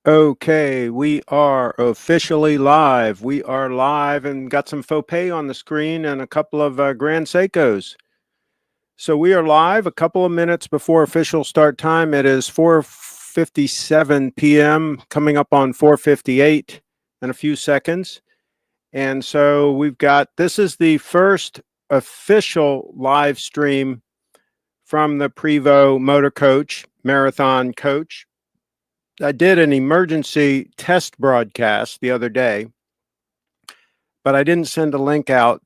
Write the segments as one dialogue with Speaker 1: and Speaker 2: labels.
Speaker 1: Okay, we are officially live. We are live and got some faux pay on the screen and a couple of Grand Seikos. So we are live a couple of minutes before official start time. It is 4:57 p.m., coming up on 4:58 in a few seconds. And so this is the first official live stream from the Prevost Motor Coach Marathon Coach. I did an emergency test broadcast the other day, but I didn't send a link out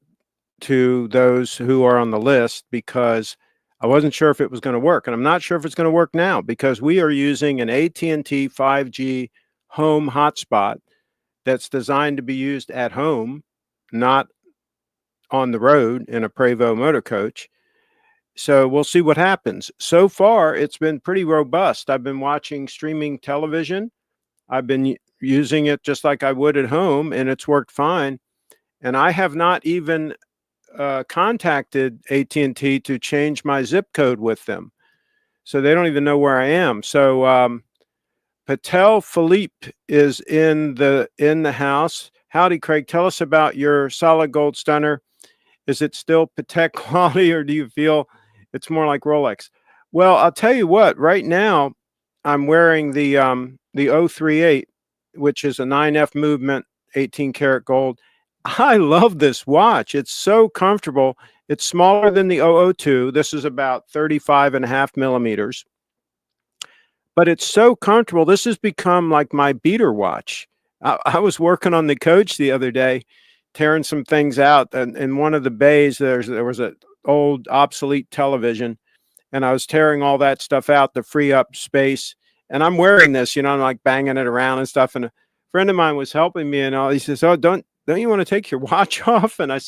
Speaker 1: to those who are on the list because I wasn't sure if it was going to work. And I'm not sure if it's going to work now because we are using an AT&T 5G home hotspot that's designed to be used at home, not on the road in a Prevost motor coach. So we'll see what happens. So far, it's been pretty robust. I've been watching streaming television. I've been using it just like I would at home, and it's worked fine. And I have not even contacted AT&T to change my zip code with them, so they don't even know where I am. So Patel Philippe is in the house. Howdy, Craig. Tell us about your solid gold stunner. Is it still Patek quality, or do you feel it's more like Rolex? Well, I'll tell you what. Right now, I'm wearing the 038, which is a 9F movement, 18 karat gold. I love this watch. It's so comfortable. It's smaller than the 002. This is about 35.5 millimeters, but it's so comfortable. This has become like my beater watch. I was working on the coach the other day, tearing some things out, and in one of the bays, there was an old obsolete television, and I was tearing all that stuff out to free up space. And I'm wearing this, I'm like banging it around and stuff. And a friend of mine was helping me, and he says, "Oh, don't you want to take your watch off?" And I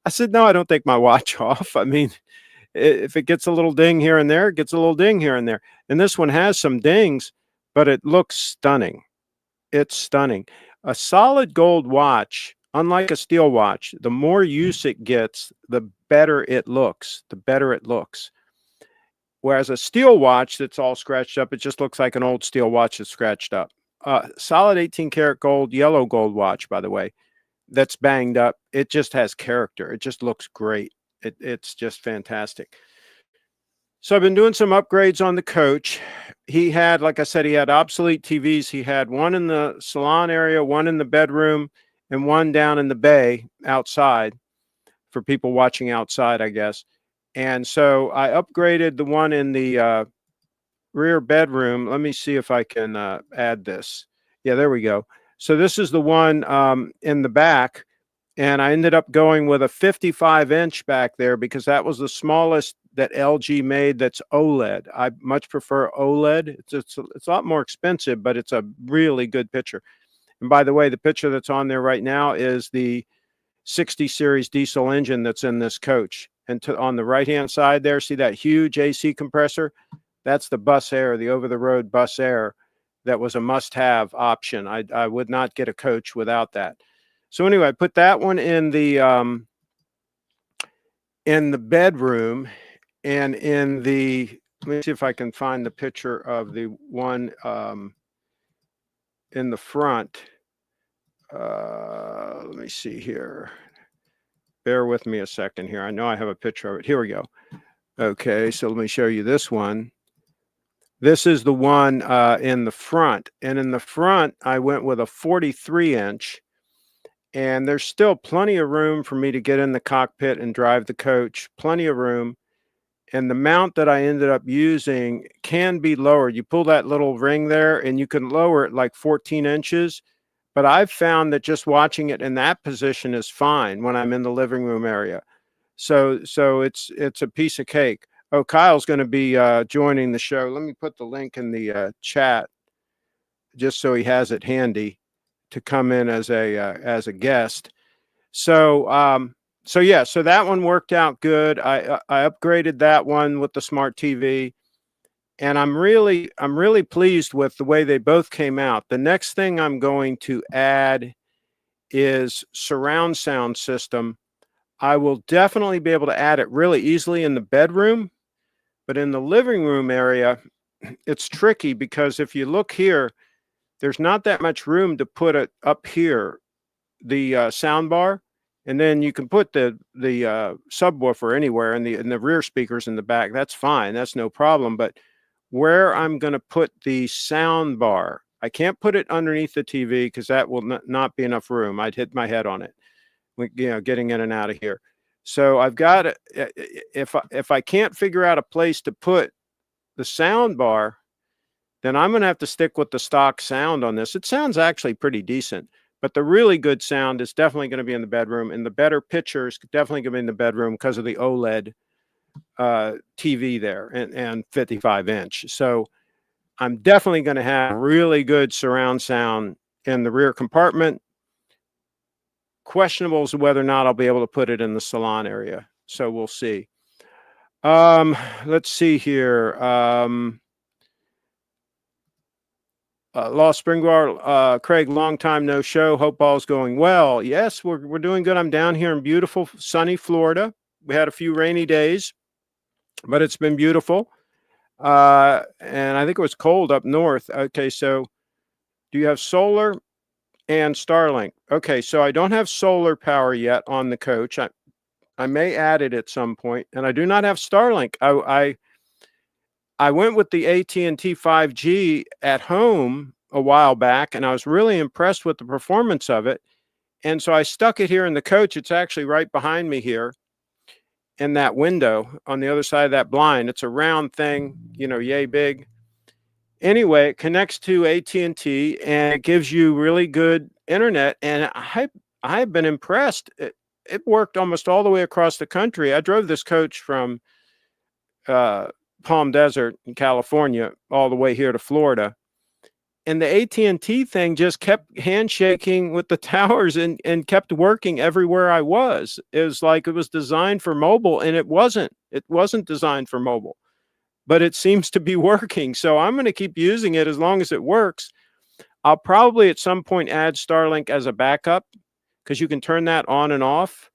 Speaker 1: said, "No, I don't take my watch off. I mean, if it gets a little ding here and there, it gets a little ding here and there." And this one has some dings, but it looks stunning. It's stunning. A solid gold watch, unlike a steel watch, the more use it gets, the better it looks. The better it looks. Whereas a steel watch that's all scratched up, it just looks like an old steel watch that's scratched up. Solid 18 karat gold, yellow gold watch, by the way, that's banged up. It just has character. It just looks great. It's just fantastic. So I've been doing some upgrades on the coach. He had, like I said, he had obsolete TVs. He had one in the salon area, one in the bedroom, and one down in the bay outside for people watching outside, I guess. And so I upgraded the one in the rear bedroom. Let me see if I can add this. Yeah, there we go. So this is the one in the back. And I ended up going with a 55-inch back there because that was the smallest that LG made that's OLED. I much prefer OLED. It's a lot more expensive, but it's a really good picture. And by the way, the picture that's on there right now is the 60 series diesel engine that's in this coach. And on the right-hand side there, see that huge AC compressor? That's the bus air, the over-the-road bus air. That was a must-have option. I would not get a coach without that. So anyway, I put that one in the bedroom, and let me see if I can find the picture of the one in the front. Let me see here. Bear with me a second here. I know I have a picture of it. Here we go. Okay, so let me show you this one. This is the one in the front. And in the front, I went with a 43-inch. And there's still plenty of room for me to get in the cockpit and drive the coach, plenty of room. And the mount that I ended up using can be lowered. You pull that little ring there and you can lower it like 14 inches. But I've found that just watching it in that position is fine when I'm in the living room area. So it's a piece of cake. Oh, Kyle's going to be joining the show. Let me put the link in the chat just so he has it handy to come in as a guest. So yeah, so that one worked out good. I upgraded that one with the smart TV, and I'm really pleased with the way they both came out. The next thing I'm going to add is surround sound system. I will definitely be able to add it really easily in the bedroom, but in the living room area, it's tricky because if you look here, there's not that much room to put it up here, the sound bar, and then you can put the subwoofer anywhere, and the rear speakers in the back. That's fine. That's no problem. But where I'm going to put the sound bar, I can't put it underneath the TV because that will not be enough room. I'd hit my head on it, getting in and out of here. So I've got if I can't figure out a place to put the sound bar, then I'm going to have to stick with the stock sound on this. It sounds actually pretty decent, but the really good sound is definitely going to be in the bedroom, and the better picture is definitely going to be in the bedroom because of the OLED TV there and 55-inch. So I'm definitely going to have really good surround sound in the rear compartment. Questionable as to whether or not I'll be able to put it in the salon area. So we'll see. Let's see here. Lost Springbar, Craig, long time no show. Hope all's going well. Yes, we're doing good. I'm down here in beautiful, sunny Florida. We had a few rainy days, but it's been beautiful. And I think it was cold up north. Okay, so do you have solar and Starlink? Okay, so I don't have solar power yet on the coach. I may add it at some point, and I do not have Starlink. I went with the AT&T 5G at home a while back, and I was really impressed with the performance of it. And so I stuck it here in the coach. It's actually right behind me here in that window on the other side of that blind. It's a round thing, yay big. Anyway, it connects to AT&T, and it gives you really good internet. And I've been impressed. It worked almost all the way across the country. I drove this coach from Palm Desert in California all the way here to Florida, and the AT&T thing just kept handshaking with the towers and kept working everywhere I was. It was like it was designed for mobile, and it wasn't designed for mobile, but it seems to be working. So I'm going to keep using it as long as it works. I'll probably at some point add Starlink as a backup because you can turn that on and off.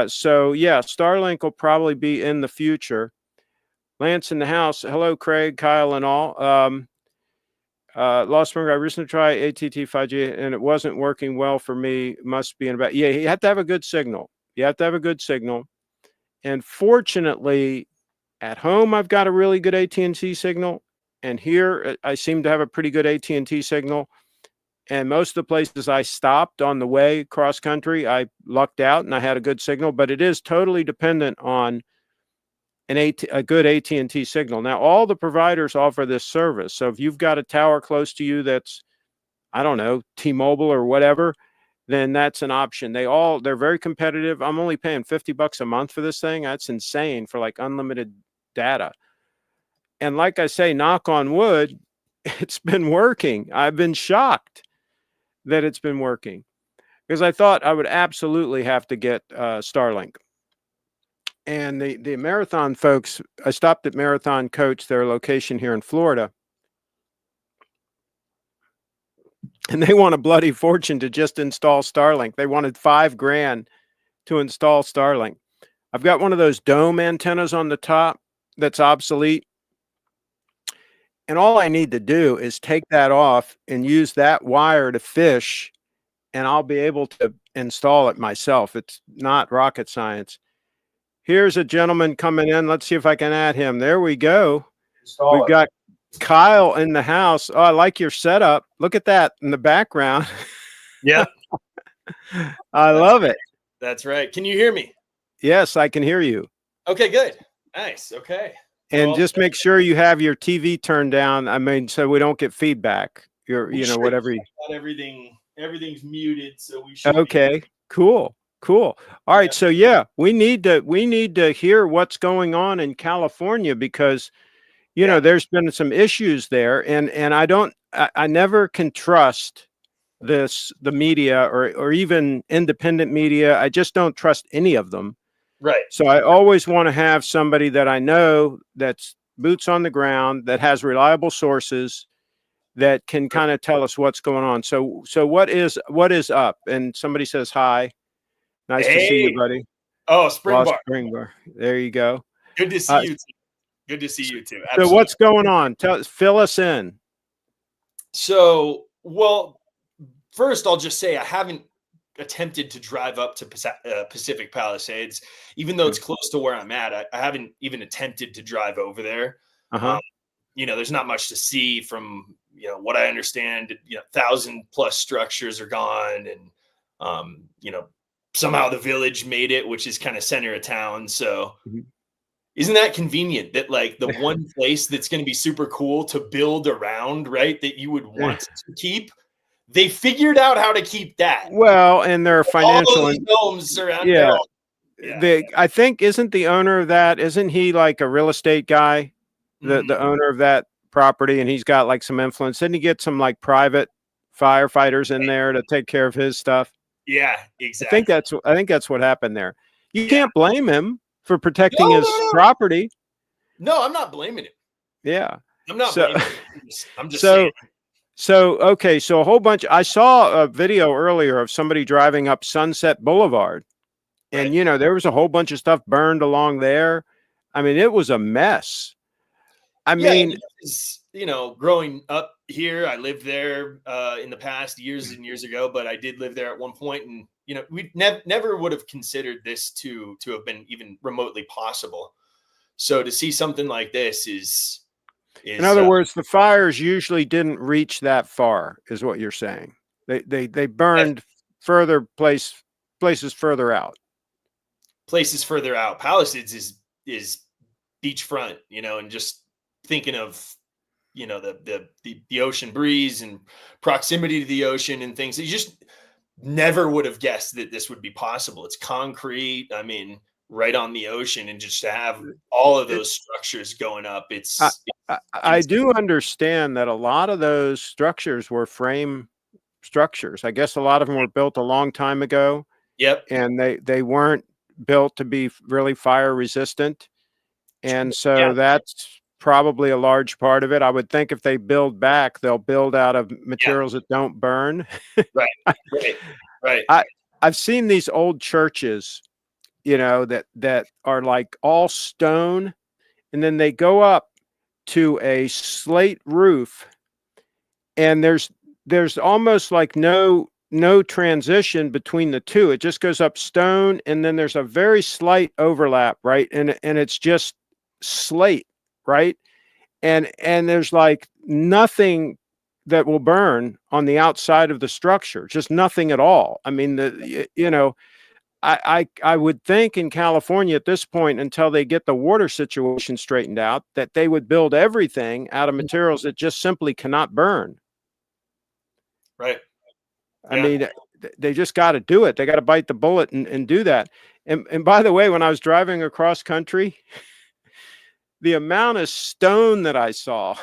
Speaker 1: So yeah, Starlink will probably be in the future. Lance in the house. Hello, Craig, Kyle, and all. Lost Springbar, I recently tried AT&T 5G, and it wasn't working well for me. Must be in about. Yeah, you have to have a good signal. And fortunately, at home, I've got a really good AT&T signal. And here, I seem to have a pretty good AT&T signal. And most of the places I stopped on the way cross country, I lucked out and I had a good signal. But it is totally dependent on a good AT&T signal. Now, all the providers offer this service. So if you've got a tower close to you that's, I don't know, T-Mobile or whatever, then that's an option. They're very competitive. I'm only paying $50 a month for this thing. That's insane for like unlimited data. And like I say, knock on wood, it's been working. I've been shocked that it's been working because I thought I would absolutely have to get Starlink. And the Marathon folks, I stopped at Marathon Coach, their location here in Florida, and they want a bloody fortune to just install Starlink. They wanted $5,000 to install Starlink. I've got one of those dome antennas on the top that's obsolete. And all I need to do is take that off and use that wire to fish, and I'll be able to install it myself. It's not rocket science. Here's a gentleman coming in. Let's see if I can add him. There we go. We've got Kyle in the house. Oh, I like your setup. Look at that in the background.
Speaker 2: Yep.
Speaker 1: I love it.
Speaker 2: That's right. Can you hear me?
Speaker 1: Yes, I can hear you.
Speaker 2: Okay, good. Nice. Okay.
Speaker 1: And just make sure you have your TV turned down. I mean, so we don't get feedback. Whatever.
Speaker 2: Everything's muted, so we should.
Speaker 1: Okay. Cool. All right. So yeah, we need to hear what's going on in California because, there's been some issues there, and I never can trust the media or even independent media. I just don't trust any of them.
Speaker 2: Right.
Speaker 1: So I always want to have somebody that I know that's boots on the ground, that has reliable sources, that can kind of tell us what's going on. So what is up? And somebody says hi. Nice to see you, buddy.
Speaker 2: Oh, Springbar.
Speaker 1: There you go.
Speaker 2: Good to see you too. Good to see you too.
Speaker 1: Absolutely. So what's going on? Fill us in.
Speaker 2: So, well, first I'll just say I haven't attempted to drive up to Pacific Palisades, even though it's close to where I'm at. I haven't even attempted to drive over there. There's not much to see from, what I understand, 1,000+ structures are gone. And, somehow the village made it, which is kind of center of town. So isn't that convenient that like the one place that's going to be super cool to build around, right, that you would want to keep, they figured out how to keep that.
Speaker 1: Well, and their financial
Speaker 2: homes around there.
Speaker 1: I think, isn't the owner of that, isn't he like a real estate guy, the owner of that property, and he's got like some influence? Didn't he get some like private firefighters in there to take care of his stuff?
Speaker 2: Yeah, exactly.
Speaker 1: I think that's what happened there. You can't blame him for protecting his property.
Speaker 2: No, I'm not blaming him.
Speaker 1: Yeah.
Speaker 2: I'm not blaming him. I'm just
Speaker 1: saying.
Speaker 2: saying.
Speaker 1: So, okay. So a whole bunch, I saw a video earlier of somebody driving up Sunset Boulevard, and, there was a whole bunch of stuff burned along there. I mean, it was a mess. I mean,
Speaker 2: growing up here, I lived there in the past years and years ago, but I did live there at one point, and we never would have considered this to have been even remotely possible. So to see something like this is
Speaker 1: in other words, the fires usually didn't reach that far, is what you're saying. They burned further places further out.
Speaker 2: Places further out. Palisades is beachfront, and just thinking of the ocean breeze and proximity to the ocean and things. You just never would have guessed that this would be possible. It's concrete. I mean, right on the ocean, and just to have all of those structures going up.
Speaker 1: I do understand that a lot of those structures were frame structures. I guess a lot of them were built a long time ago.
Speaker 2: Yep.
Speaker 1: And they weren't built to be really fire resistant. And so that's probably a large part of it. I would think if they build back, they'll build out of materials that don't burn.
Speaker 2: Right.
Speaker 1: I've seen these old churches, that are like all stone, and then they go up to a slate roof, and there's almost like no transition between the two. It just goes up stone, and then there's a very slight overlap, right? And it's just slate, right? And there's like nothing that will burn on the outside of the structure, just nothing at all. I mean, I would think in California at this point, until they get the water situation straightened out, that they would build everything out of materials that just simply cannot burn.
Speaker 2: Right.
Speaker 1: I mean, they just got to do it. They got to bite the bullet and do that. And by the way, when I was driving across country, the amount of stone that I saw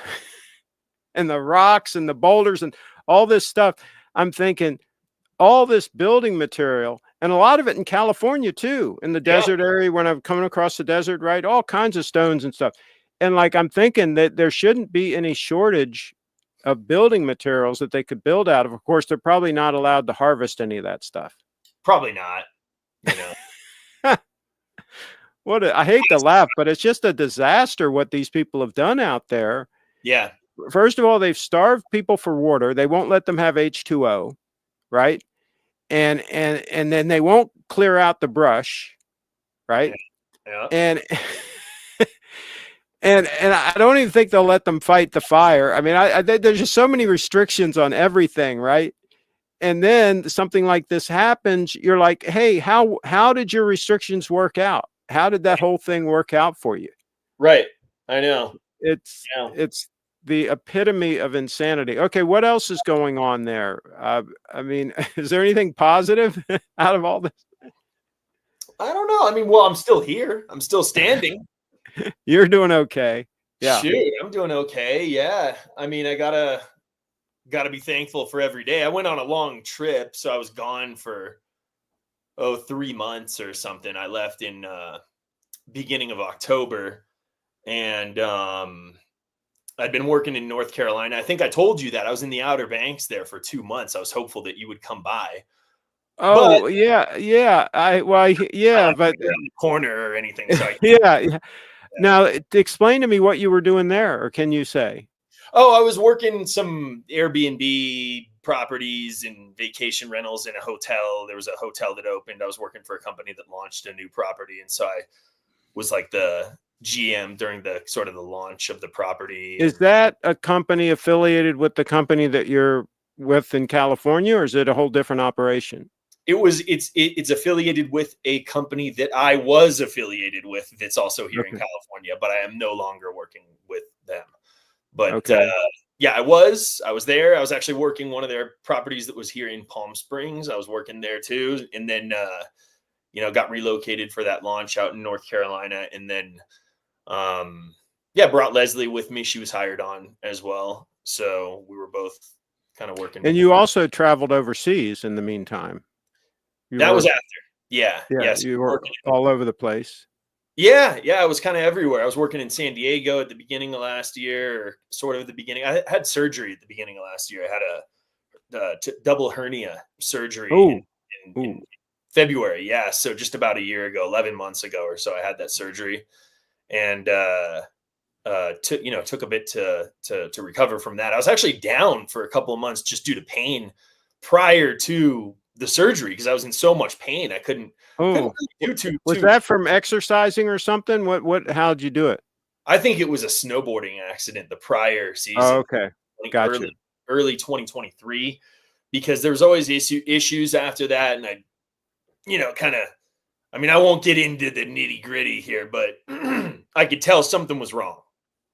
Speaker 1: and the rocks and the boulders and all this stuff, I'm thinking all this building material, and a lot of it in California too, in the desert area, when I'm coming across the desert, right? All kinds of stones and stuff. And like, I'm thinking that there shouldn't be any shortage of building materials that they could build out of. Of course, they're probably not allowed to harvest any of that stuff.
Speaker 2: Probably not.
Speaker 1: I hate to laugh, but it's just a disaster what these people have done out there.
Speaker 2: Yeah.
Speaker 1: First of all, they've starved people for water. They won't let them have H2O, right? And then they won't clear out the brush, right?
Speaker 2: Yeah.
Speaker 1: And I don't even think they'll let them fight the fire. I mean, there's just so many restrictions on everything, right? And then something like this happens, you're like, hey, how did your restrictions work out? How did that whole thing work out for you?
Speaker 2: Right. I know.
Speaker 1: It's the epitome of insanity. Okay, what else is going on there? I mean, is there anything positive out of all this?
Speaker 2: I don't know. I mean, well, I'm still here. I'm still standing.
Speaker 1: You're doing okay. Yeah.
Speaker 2: Shoot, I'm doing okay. Yeah. I mean, I gotta be thankful for every day. I went on a long trip, so I was gone for 3 months or something. I left in beginning of October, and I'd been working in North Carolina. I think I told you that I was in the Outer Banks there for 2 months. I was hopeful that you would come by.
Speaker 1: Oh, but, yeah. But
Speaker 2: corner or anything. So
Speaker 1: yeah. Now, explain to me what you were doing there, or can you say?
Speaker 2: Oh, I was working some Airbnb properties and vacation rentals in a hotel. There was a hotel that opened. I was working for a company that launched a new property. And so I was like the GM during the sort of the launch of the property.
Speaker 1: Is that a company affiliated with the company that you're with in California, or is it a whole different operation?
Speaker 2: It's affiliated with a company that I was affiliated with that's also here in California, but I am no longer working with them. But yeah, I was there. I was actually working one of their properties that was here in Palm Springs. I was working there too. And then, got relocated for that launch out in North Carolina. And then, brought Leslie with me. She was hired on as well. So we were both kind of working.
Speaker 1: And you also traveled overseas in the meantime.
Speaker 2: That was after. Yeah.
Speaker 1: Yes. You were all over the place.
Speaker 2: Yeah. I was kind of everywhere. I was working in San Diego at the beginning of last year, or sort of at the beginning. I had surgery at the beginning of last year. I had a double hernia surgery in February. Yeah. So just about a year ago, 11 months ago or so, I had that surgery, and took a bit to recover from that. I was actually down for a couple of months just due to pain prior to the surgery, because I was in so much pain. I couldn't really do
Speaker 1: was that from exercising or something? How'd you do it?
Speaker 2: I think it was a snowboarding accident the prior season.
Speaker 1: Oh, okay. Gotcha.
Speaker 2: Early 2023, because there was always issues after that. And I won't get into the nitty gritty here, but I could tell something was wrong.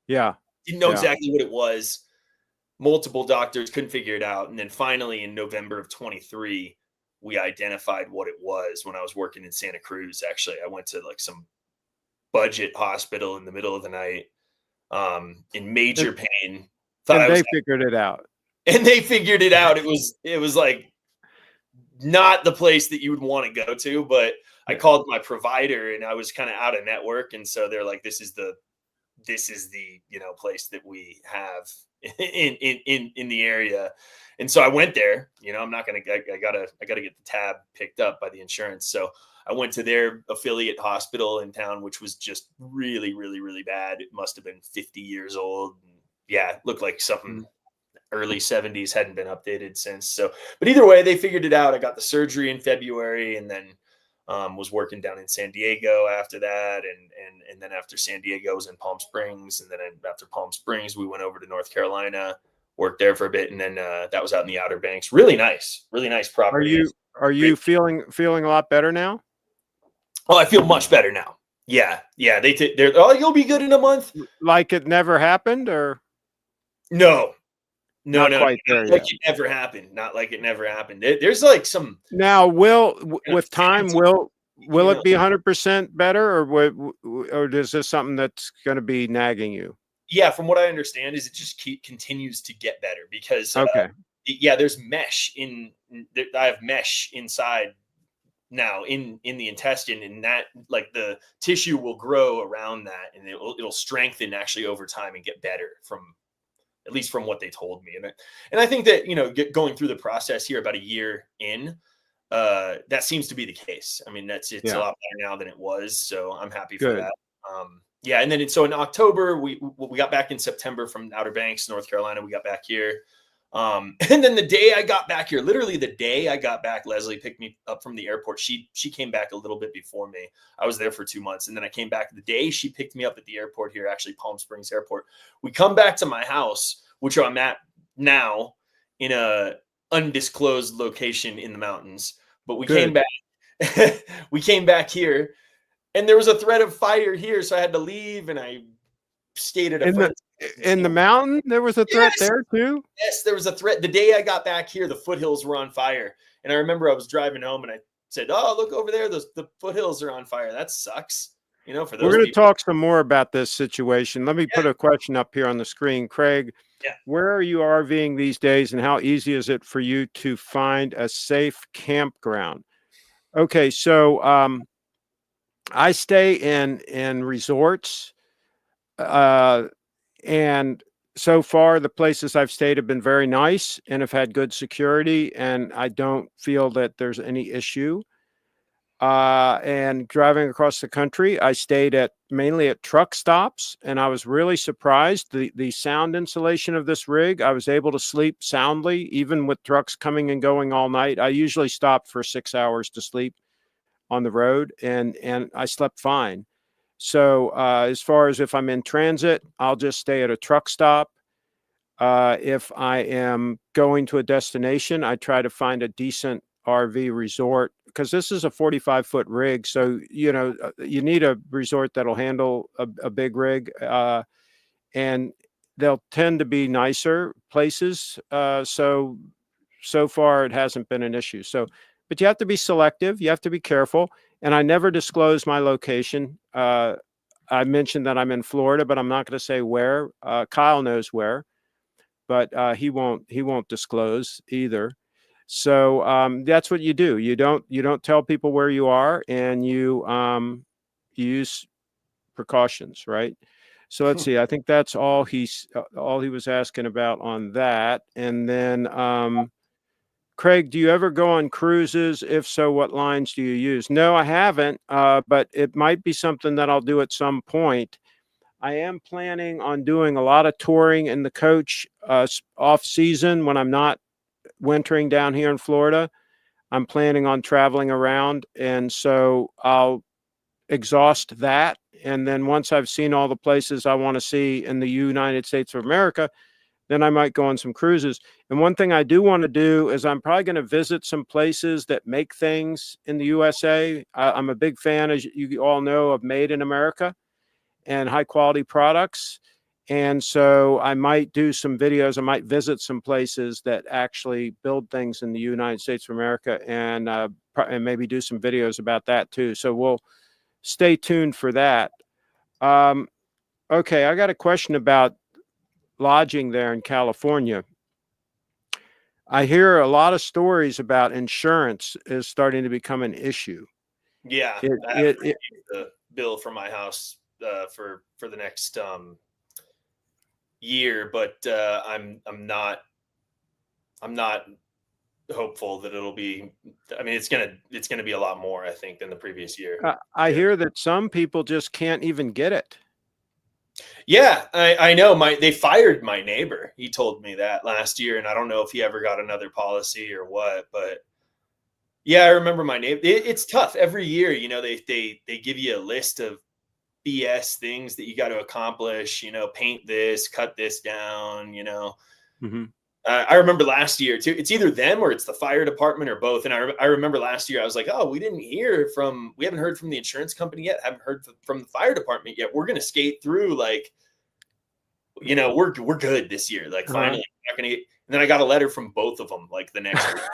Speaker 1: Yeah.
Speaker 2: Didn't know exactly what it was. Multiple doctors couldn't figure it out. And then finally in November of 23, we identified what it was when I was working in Santa Cruz. Actually, I went to like some budget hospital in the middle of the night, in major pain.
Speaker 1: And they figured it out.
Speaker 2: And they figured it out. It was like not the place that you would want to go to, but I called my provider and I was kind of out of network. And so they're like, this is the place that we have in the area. And so I went there. I'm not going to, I gotta get the tab picked up by the insurance. So I went to their affiliate hospital in town, which was just really, really, really bad. It must've been 50 years old. Yeah. It looked like something early 70s, hadn't been updated since. So, but either way, they figured it out. I got the surgery in February, and then was working down in San Diego after that. And then after San Diego, I was in Palm Springs. And then after Palm Springs, we went over to North Carolina, worked there for a bit. And then that was out in the Outer Banks. Really nice property.
Speaker 1: Are you feeling a lot better now?
Speaker 2: Oh, I feel much better now. Yeah. They're you'll be good in a month.
Speaker 1: Like it never happened, or?
Speaker 2: No.
Speaker 1: Not quite there
Speaker 2: like it never happened. Not like it never happened. There's like some.
Speaker 1: Now, with time, will it be 100% better, or is this something that's going to be nagging you?
Speaker 2: Yeah, from what I understand, is it just continues to get better, because there's mesh I have mesh inside now in the intestine, and that, like, the tissue will grow around that, and it'll strengthen actually over time and get better, at least from what they told me. And I think that, going through the process here about a year in, that seems to be the case. I mean, it's a lot better now than it was. So I'm happy for that. And then so in October, we got back in September from Outer Banks, North Carolina. We got back here. And then the day I got back here, literally the day I got back, Leslie picked me up from the airport. She came back a little bit before me. I was there for 2 months. And then I came back the day she picked me up at the airport here, actually Palm Springs Airport. We come back to my house, which I'm at now in a undisclosed location in the mountains. But we came back here, and there was a threat of fire here. So I had to leave, and I stayed at
Speaker 1: in the mountain. There was a threat there too.
Speaker 2: Yes, there was a threat. The day I got back here, the foothills were on fire. And I remember I was driving home, and I said, "Oh, look over there. The foothills are on fire. That sucks." For those
Speaker 1: We're going to talk some more about this situation. Let me put a question up here on the screen. Craig, where are you RVing these days, and how easy is it for you to find a safe campground? Okay, so I stay in resorts, and so far the places I've stayed have been very nice and have had good security, and I don't feel that there's any issue. And driving across the country, I stayed mainly at truck stops, and I was really surprised the sound insulation of this rig. I was able to sleep soundly, even with trucks coming and going all night. I usually stop for 6 hours to sleep on the road, and I slept fine. So as far as if I'm in transit, I'll just stay at a truck stop. If I am going to a destination, I try to find a decent RV resort, because this is a 45-foot rig. So, you need a resort that'll handle a big rig. And they'll tend to be nicer places. So far, it hasn't been an issue. So, but you have to be selective. You have to be careful. And I never disclose my location. I mentioned that I'm in Florida, but I'm not going to say where. Kyle knows where, but he won't disclose either. So that's what you do. You don't tell people where you are, and you use precautions, right? So let's see. I think that's all he was asking about on that. And then Craig, do you ever go on cruises? If so, what lines do you use? No, I haven't, but it might be something that I'll do at some point. I am planning on doing a lot of touring in the coach off season when I'm not wintering down here in Florida. I'm planning on traveling around, and so I'll exhaust that. And then once I've seen all the places I want to see in the United States of America, then I might go on some cruises. And one thing I do want to do is I'm probably going to visit some places that make things in the USA. I'm a big fan, as you all know, of Made in America and high quality products. And so I might do some videos. I might visit some places that actually build things in the United States of America, and maybe do some videos about that too. So we'll stay tuned for that. Okay, I got a question about lodging there in California. I hear a lot of stories about insurance is starting to become an issue.
Speaker 2: Yeah, I haven't received the bill from my house for the next year, but I'm not hopeful that it'll be. I mean, it's gonna be a lot more, I think, than the previous year.
Speaker 1: I hear that some people just can't even get it.
Speaker 2: Yeah, I know. They fired my neighbor. He told me that last year, and I don't know if he ever got another policy or what. But yeah, I remember my neighbor. It's tough every year. They give you a list of BS things that you got to accomplish. Paint this, cut this down.
Speaker 1: Mm-hmm.
Speaker 2: I remember last year too. It's either them or it's the fire department or both. And I remember last year I was like, oh, we haven't heard from the insurance company yet. Haven't heard from the fire department yet. We're going to skate through we're good this year. Like finally, not gonna. And then I got a letter from both of them like the next week.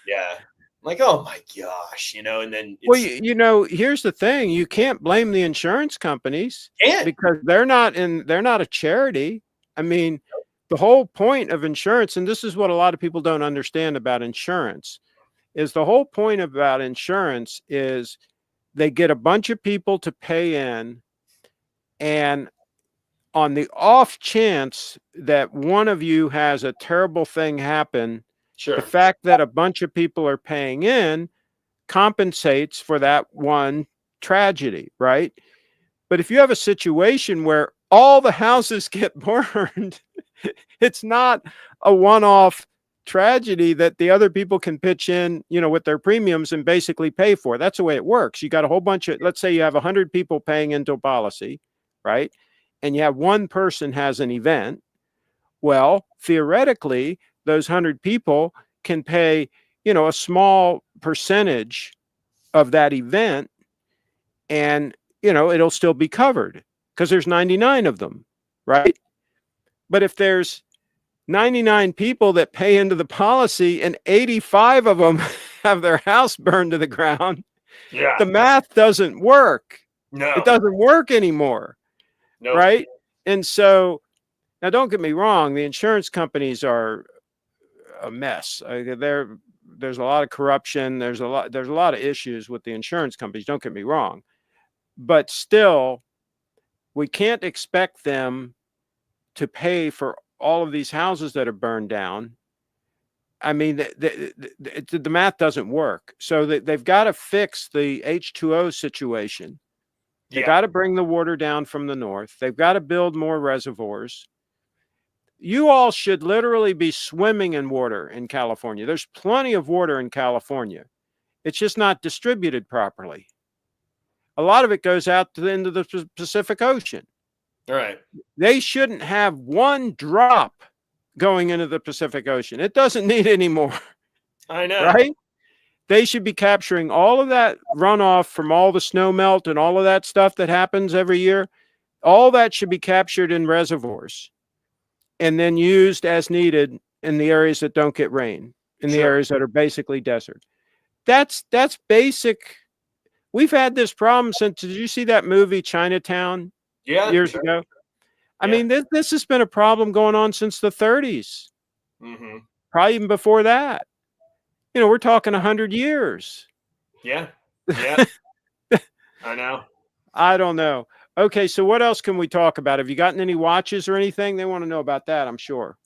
Speaker 2: Yeah. I'm like, oh my gosh, and then
Speaker 1: here's the thing. You can't blame the insurance companies
Speaker 2: can't.
Speaker 1: because they're not a charity. I mean, the whole point of insurance, and this is what a lot of people don't understand about insurance, is the whole point about insurance is they get a bunch of people to pay in, and on the off chance that one of you has a terrible thing happen,
Speaker 2: Sure.
Speaker 1: the fact that a bunch of people are paying in compensates for that one tragedy, right? But if you have a situation where all the houses get burned, it's not a one-off tragedy that the other people can pitch in, with their premiums and basically pay for. That's the way it works. You got a whole bunch of, let's say you have 100 people paying into a policy, right? And you have one person has an event. Well, theoretically, those 100 people can pay, a small percentage of that event, and, it'll still be covered because there's 99 of them, right? But if there's 99 people that pay into the policy and 85 of them have their house burned to the ground,
Speaker 2: yeah,
Speaker 1: the math doesn't work.
Speaker 2: No,
Speaker 1: it doesn't work anymore.
Speaker 2: No.
Speaker 1: Right. And so now, don't get me wrong, the insurance companies are a mess. There's a lot of corruption. There's a lot of issues with the insurance companies. Don't get me wrong, but still, we can't expect them to pay for all of these houses that are burned down I mean, the math doesn't work. So they've got to fix the H2O situation. They got to bring the water down from the north. They've got to build more reservoirs. You all should literally be swimming in water in California. There's plenty of water in California. It's just not distributed properly. A lot of it goes out into the Pacific Ocean.
Speaker 2: All right.
Speaker 1: They shouldn't have one drop going into the Pacific Ocean. It doesn't need any more.
Speaker 2: I know.
Speaker 1: Right? They should be capturing all of that runoff from all the snow melt and all of that stuff that happens every year. All that should be captured in reservoirs and then used as needed in the areas that don't get rain, in the areas that are basically desert. That's basic. We've had this problem since, did you see that movie Chinatown years ago? I mean, this has been a problem going on since the 30s, probably even before that. You know, we're talking 100 years.
Speaker 2: Yeah. Yeah. I know.
Speaker 1: I don't know. Okay, so what else can we talk about? Have you gotten any watches or anything? They want to know about that, I'm sure.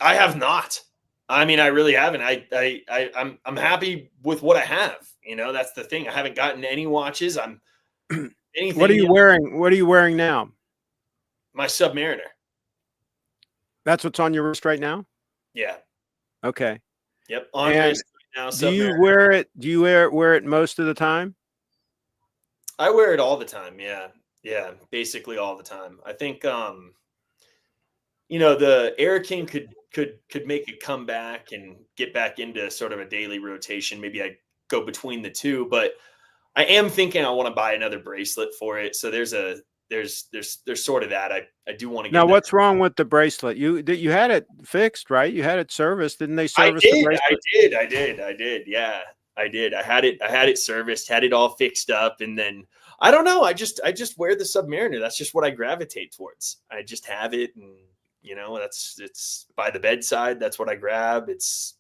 Speaker 2: I have not. I mean, I really haven't. I'm happy with what I have. You know, that's the thing. I haven't gotten any watches.
Speaker 1: What are you wearing? What are you wearing now?
Speaker 2: My Submariner.
Speaker 1: That's what's on your wrist right now?
Speaker 2: Yeah.
Speaker 1: Okay.
Speaker 2: Yep. On wrist right now.
Speaker 1: Do you wear it? Do you wear it most of the time?
Speaker 2: I wear it all the time. Yeah. Yeah. Basically all the time. I think, you know, the Air King could make a comeback and get back into sort of a daily rotation. Maybe I go between the two, but I am thinking I want to buy another bracelet for it. So there's sort of that. I do want to get
Speaker 1: now. What's wrong with the bracelet? You had it fixed, right? You had it serviced. Didn't they service the bracelet?
Speaker 2: I did. Yeah, I did. I had it serviced, had it all fixed up. And then I don't know. I just wear the Submariner. That's just what I gravitate towards. I just have it. And you know, it's by the bedside. That's what I grab. It's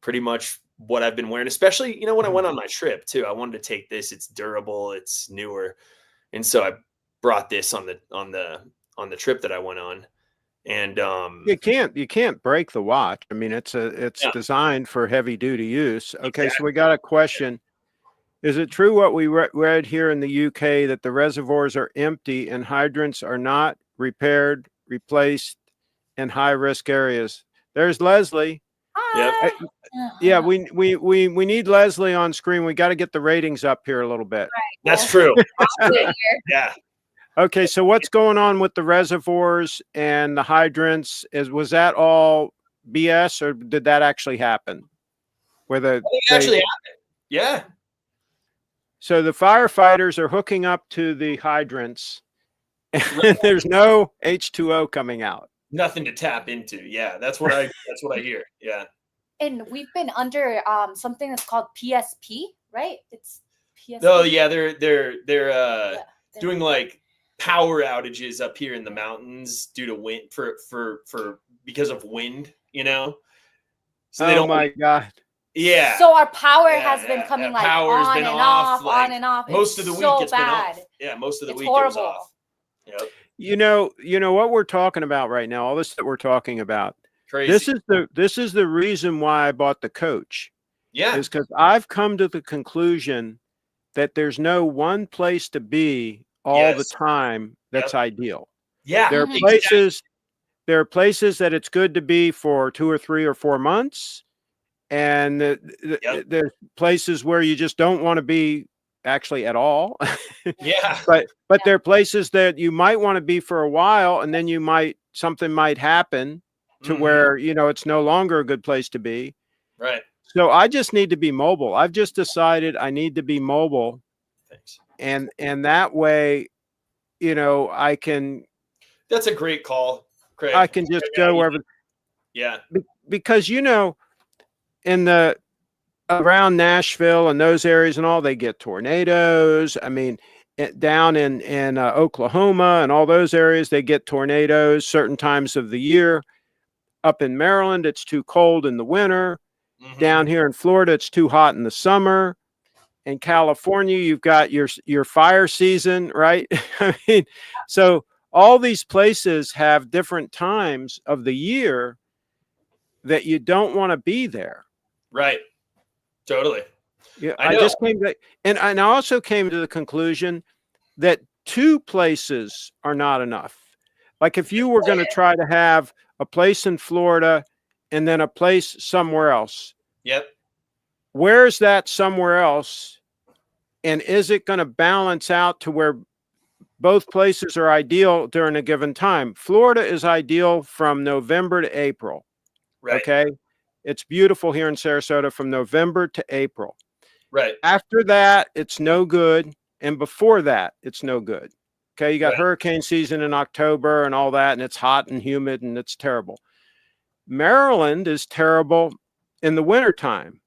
Speaker 2: pretty much what I've been wearing, especially, you know, when I went on my trip too. I wanted to take this. It's durable. It's newer. And so I brought this on the trip that I went on. And you
Speaker 1: can't break the watch. I mean, it's designed for heavy duty use. Okay. Exactly. So we got a question. Is it true what we read here in the UK that the reservoirs are empty and hydrants are not repaired, replaced in high risk areas? There's Leslie.
Speaker 2: Yep.
Speaker 1: Yeah, we need Leslie on screen. We got to get the ratings up here a little bit.
Speaker 2: Right. That's true. Yeah.
Speaker 1: Okay, so what's going on with the reservoirs and the hydrants? Was that all BS, or did that actually happen?
Speaker 2: Actually happened. Yeah.
Speaker 1: So the firefighters are hooking up to the hydrants, and there's no H2O coming out.
Speaker 2: Nothing to tap into. Yeah, that's what I hear. Yeah.
Speaker 3: And we've been under something that's called PSP, right? It's PSP.
Speaker 2: Oh yeah, they're doing like power outages up here in the mountains due to wind because of wind, you know. So they
Speaker 1: my God.
Speaker 2: Yeah.
Speaker 3: So our power has been coming like on and off,
Speaker 2: like,
Speaker 3: on and off.
Speaker 2: Most of the week it's been off. Yeah, most of the week it was off. Yep.
Speaker 1: You know what we're talking about right now, all this that we're talking about.
Speaker 2: Crazy.
Speaker 1: This is the reason why I bought the coach.
Speaker 2: Yeah.
Speaker 1: Is because I've come to the conclusion that there's no one place to be all the time that's ideal.
Speaker 2: Yeah.
Speaker 1: There are places that it's good to be for 2 or 3 or 4 months. And there's places where you just don't want to be actually at all.
Speaker 2: Yeah.
Speaker 1: But there are places that you might want to be for a while, and then something might happen to where, you know, it's no longer a good place to be.
Speaker 2: Right.
Speaker 1: So I just need to be mobile. I've just decided I need to be mobile.
Speaker 2: Thanks.
Speaker 1: And that way, you know, I can.
Speaker 2: That's a great call, Craig.
Speaker 1: I can just go wherever.
Speaker 2: Yeah.
Speaker 1: Because, you know, around Nashville and those areas and all, they get tornadoes. I mean, down in Oklahoma and all those areas, they get tornadoes certain times of the year. Up in Maryland, it's too cold in the winter. Down here in Florida, it's too hot in the summer. In California, you've got your fire season, right? I mean, so all these places have different times of the year. that you don't want to be there.
Speaker 2: Right. Totally.
Speaker 1: Yeah,
Speaker 2: I
Speaker 1: I
Speaker 2: know.
Speaker 1: just came to, and I also came to the conclusion that 2 places are not enough. Like if you were going to try to have a place in Florida and then a place somewhere else,
Speaker 2: Yep.
Speaker 1: where's that somewhere else? And is it going to balance out to where both places are ideal during a given time? Florida is ideal from November to April.
Speaker 2: Right.
Speaker 1: Okay. It's beautiful here in Sarasota from November to April.
Speaker 2: Right.
Speaker 1: After that, it's no good. And before that, it's no good. Okay. You got
Speaker 2: Right.
Speaker 1: hurricane season in October and all that, and it's hot and humid and it's terrible. Maryland is terrible in the wintertime.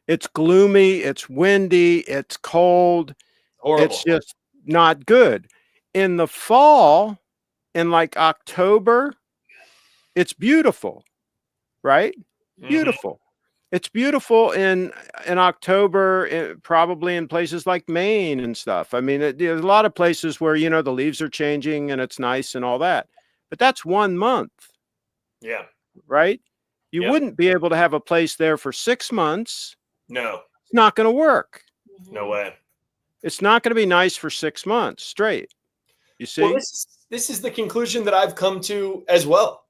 Speaker 1: It's gloomy, it's windy, it's cold.
Speaker 2: Horrible.
Speaker 1: It's just not good. In the fall, in like October, it's beautiful, right? Beautiful. It's beautiful in October, probably in places like Maine and stuff. I mean, there's a lot of places where, you know, the leaves are changing and it's nice and all that. But that's 1 month.
Speaker 2: Yeah.
Speaker 1: Right? You
Speaker 2: Yep.
Speaker 1: wouldn't be able to have a place there for 6 months.
Speaker 2: No.
Speaker 1: It's not going to work.
Speaker 2: No way.
Speaker 1: It's not going to be nice for 6 months straight. You see?
Speaker 2: Well, this is the conclusion that I've come to as well.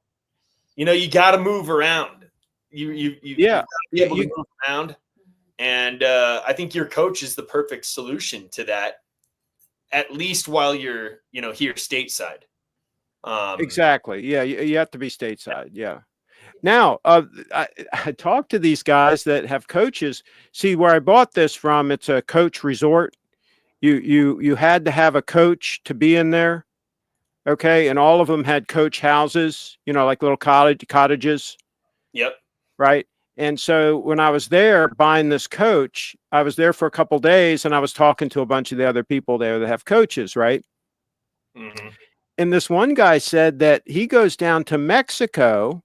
Speaker 2: You know, you got to move around. You
Speaker 1: Yeah.
Speaker 2: gotta be able to move around. And I think your coach is the perfect solution to that, at least while you're, you know, here stateside.
Speaker 1: Exactly. Yeah. You have to be stateside. Yeah. Now, I talked to these guys that have coaches. See, where I bought this from, it's a coach resort. You had to have a coach to be in there. Okay. And all of them had coach houses, you know, like little cottages.
Speaker 2: Yep.
Speaker 1: Right. And so when I was there buying this coach, I was there for a couple of days and I was talking to a bunch of the other people there that have coaches. Right.
Speaker 2: Mm-hmm.
Speaker 1: And this one guy said that he goes down to Mexico.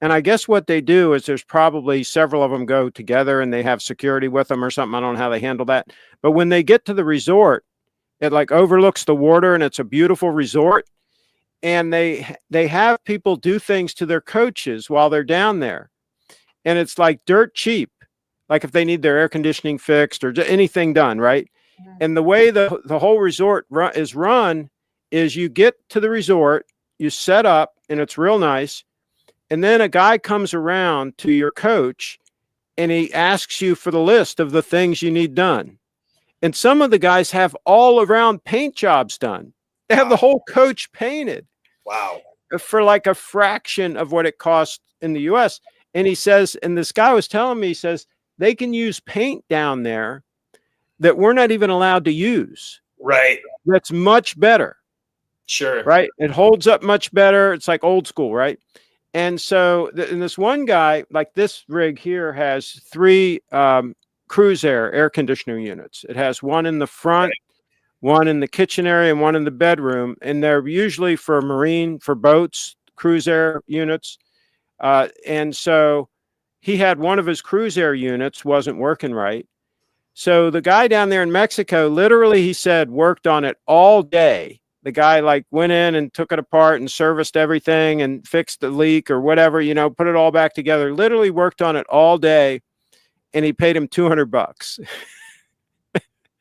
Speaker 1: And I guess what they do is there's probably several of them go together and they have security with them or something. I don't know how they handle that. But when they get to the resort, it like overlooks the water and it's a beautiful resort. And they have people do things to their coaches while they're down there. And it's like dirt cheap. Like if they need their air conditioning fixed or anything done, right? Mm-hmm. And the way the whole resort is run is you get to the resort, you set up, and it's real nice. And then a guy comes around to your coach and he asks you for the list of the things you need done. And some of the guys have all around paint jobs done. They have the whole coach painted.
Speaker 2: Wow.
Speaker 1: For like a fraction of what it costs in the US. And he says, and this guy was telling me, he says, they can use paint down there that we're not even allowed to use.
Speaker 2: Right.
Speaker 1: That's much better.
Speaker 2: Sure.
Speaker 1: Right. It holds up much better. It's like old school. Right. And so, and this one guy, like this rig here, has 3 cruise air conditioner units. It has one in the front, one in the kitchen area, and one in the bedroom. And they're usually for marine, for boats, cruise air units. And so he had one of his cruise air units wasn't working right. So the guy down there in Mexico, literally, he said, worked on it all day. The guy like went in and took it apart and serviced everything and fixed the leak or whatever, you know, put it all back together, literally worked on it all day. And he paid him $200.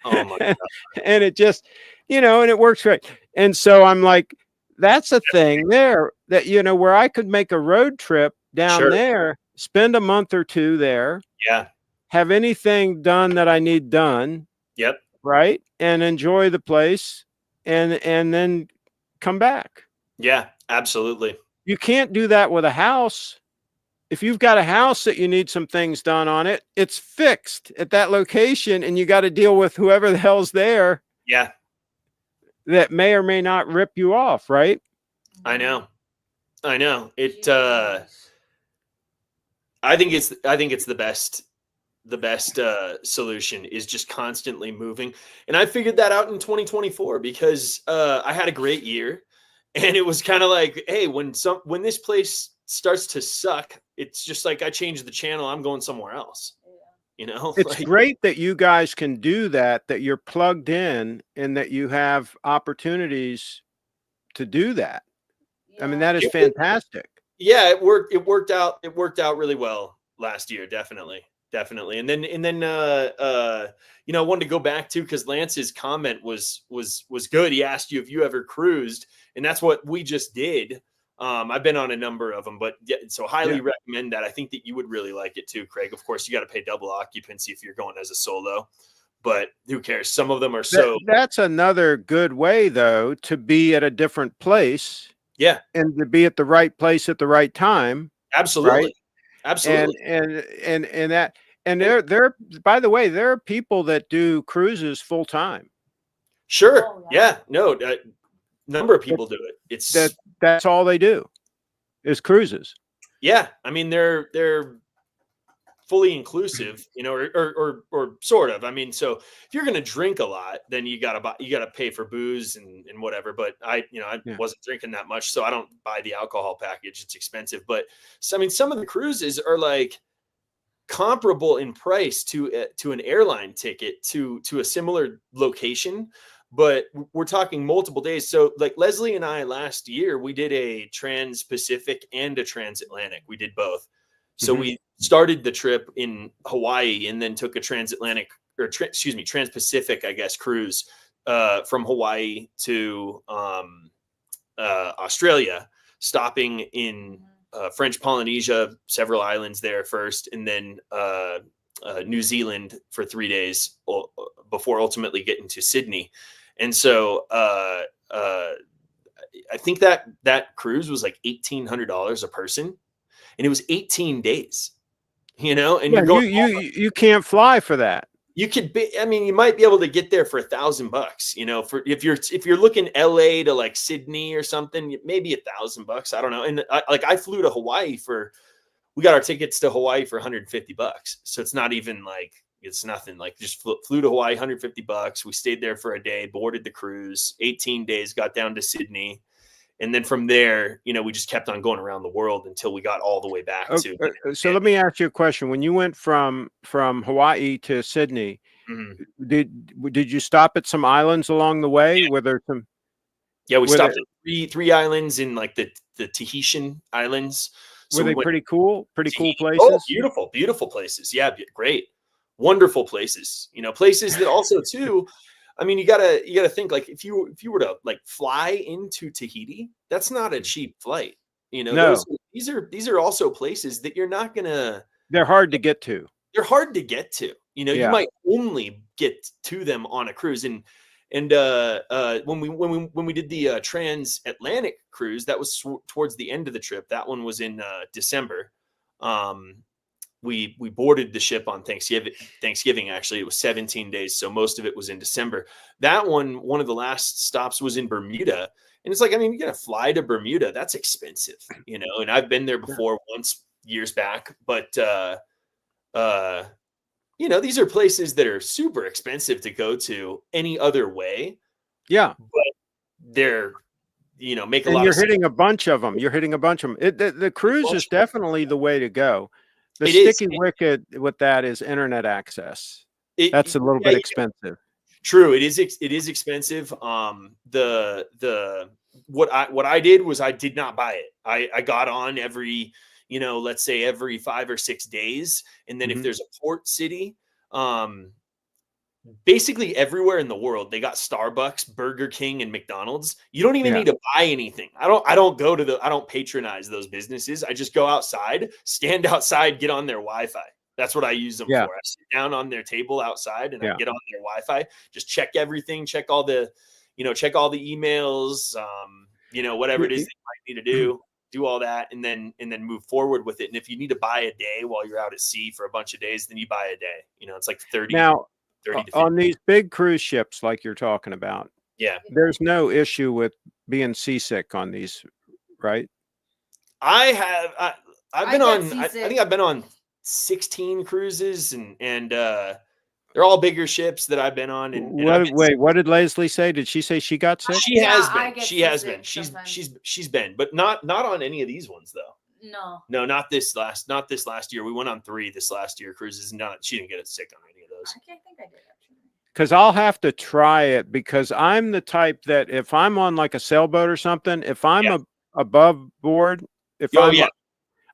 Speaker 2: Oh my God.
Speaker 1: And it just, you know, and it works great. And so I'm like, that's a thing there that, you know, where I could make a road trip down there, spend a month or 2 there.
Speaker 2: Yeah.
Speaker 1: Have anything done that I need done.
Speaker 2: Yep.
Speaker 1: Right. And enjoy the place and then come back.
Speaker 2: Yeah, absolutely.
Speaker 1: You can't do that with a house. If you've got a house that you need some things done on it, it's fixed at that location and you got to deal with whoever the hell's there.
Speaker 2: Yeah.
Speaker 1: That may or may not rip you off, right?
Speaker 2: I know. It I think it's the best solution is just constantly moving. And I figured that out in 2024 because I had a great year and it was kind of like, hey, when this place starts to suck, it's just like I changed the channel, I'm going somewhere else. You know,
Speaker 1: it's like, great that you guys can do that you're plugged in and that you have opportunities to do that. Yeah. I mean, that is fantastic.
Speaker 2: Yeah, it worked. It worked out. It worked out really well last year. Definitely. And then I wanted to go back to, because Lance's comment was good. He asked you if you ever cruised, and that's what we just did. I've been on a number of them, but so highly recommend that. I think that you would really like it too, Craig. Of course, you got to pay double occupancy if you're going as a solo, but who cares? Some of them are
Speaker 1: That's another good way, though, to be at a different place.
Speaker 2: Yeah,
Speaker 1: and to be at the right place at the right time.
Speaker 2: Absolutely.
Speaker 1: Right?
Speaker 2: Absolutely.
Speaker 1: And that, and there, by the way, there are people that do cruises full time.
Speaker 2: Sure. Oh, yeah. No, number of people do it.
Speaker 1: That's all they do is cruises.
Speaker 2: Yeah. I mean, they're fully inclusive, or sort of. I mean, so if you're going to drink a lot, then you got to pay for booze and whatever. But I wasn't drinking that much, so I don't buy the alcohol package. It's expensive. But so, I mean, some of the cruises are like comparable in price to an airline ticket to a similar location, but we're talking multiple days. So like Leslie and I last year, we did a trans-Pacific and a transatlantic. We did both. So we started the trip in Hawaii and then took a transatlantic trans-Pacific, I guess, cruise from Hawaii to Australia, stopping in French Polynesia, several islands there first, and then New Zealand for 3 days before ultimately getting to Sydney. And so I think that cruise was like $1,800 a person. And it was 18 days, and you're going.
Speaker 1: You can't fly for that.
Speaker 2: You could be. I mean, you might be able to get there for $1,000, for if you're looking LA to like Sydney or something, maybe $1,000. I don't know. And I flew to Hawaii we got our tickets to Hawaii for $150. So it's not even like it's nothing. Like just flew to Hawaii, $150. We stayed there for a day, boarded the cruise, 18 days, got down to Sydney. And then from there, we just kept on going around the world until we got all the way back to.
Speaker 1: So let me ask you a question. When you went from Hawaii to Sydney, did you stop at some islands along the way?
Speaker 2: Yeah.
Speaker 1: Were there some?
Speaker 2: Yeah, we stopped at three islands in like the Tahitian islands.
Speaker 1: So were they pretty cool? Pretty cool places?
Speaker 2: Oh, beautiful, beautiful places. Yeah, great, wonderful places. Places that also too. I mean, you gotta think, like if you were to like fly into Tahiti, that's not a cheap flight.
Speaker 1: No.
Speaker 2: These are also places that you're not gonna.
Speaker 1: They're hard to get to.
Speaker 2: They're hard to get to. You might only get to them on a cruise. And when we did the transatlantic cruise, that was towards the end of the trip. That one was in December. We boarded the ship on Thanksgiving. Actually, it was 17 days. So most of it was in December. That one of the last stops was in Bermuda. And it's like, I mean, you got to fly to Bermuda. That's expensive, and I've been there before once years back, but, these are places that are super expensive to go to any other way.
Speaker 1: Yeah.
Speaker 2: But they're, make a lot of sense.
Speaker 1: You're hitting a bunch of them. The cruise is definitely the way to go. The sticky wicket with that is internet access. That's a little bit expensive.
Speaker 2: True. It is expensive. What I did was I did not buy it. I got on every, let's say every 5 or 6 days. And then if there's a port city, basically everywhere in the world, they got Starbucks, Burger King, and McDonald's. You don't even need to buy anything. I don't patronize those businesses. I just go outside, stand outside, get on their Wi-Fi. That's what I use them for. I sit down on their table outside and I get on their Wi-Fi, just check everything, check all the emails, whatever it is they might need to do all that, and then move forward with it. And if you need to buy a day while you're out at sea for a bunch of days, then you buy a day. It's like 30. Now, 30 to 50.
Speaker 1: On these big cruise ships like you're talking about, there's no issue with being seasick on these, right?
Speaker 2: I've been on. I think I've been on 16 cruises, and they're all bigger ships that I've been on. And
Speaker 1: what did Leslie say? Did she say she got sick?
Speaker 2: She has been. She has been. She's been, but not on any of these ones though. No, not this last year. We went on 3 this last year cruises. She didn't get sick on any of those.
Speaker 3: I can't think I did actually.
Speaker 1: Because I'll have to try it, because I'm the type that if I'm on like a sailboat or something, if I'm above board, If
Speaker 2: Oh yeah,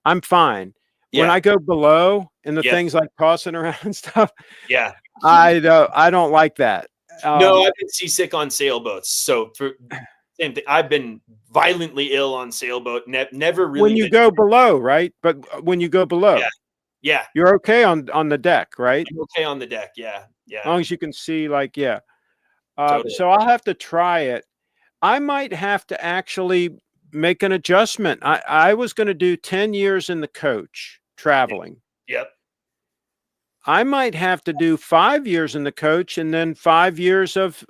Speaker 1: I'm fine. When
Speaker 2: yeah,
Speaker 1: I go below and the
Speaker 2: yeah,
Speaker 1: things like tossing around and stuff,
Speaker 2: yeah.
Speaker 1: I don't like that.
Speaker 2: No, I've been seasick on sailboats. So for same thing, I've been violently ill on sailboat. Never
Speaker 1: When
Speaker 2: really
Speaker 1: you
Speaker 2: been.
Speaker 1: go below, right? But when you go
Speaker 2: Yeah,
Speaker 1: below,
Speaker 2: yeah.
Speaker 1: you're okay on the deck, right?
Speaker 2: I'm okay on the deck. Yeah,
Speaker 1: As
Speaker 2: yeah,
Speaker 1: long as you can see, like, yeah.
Speaker 2: totally.
Speaker 1: So I'll have to try it. I might have to actually make an adjustment. I was going to do 10 years in the coach traveling.
Speaker 2: Yep.
Speaker 1: I might have to do 5 years in the coach and then 5 years of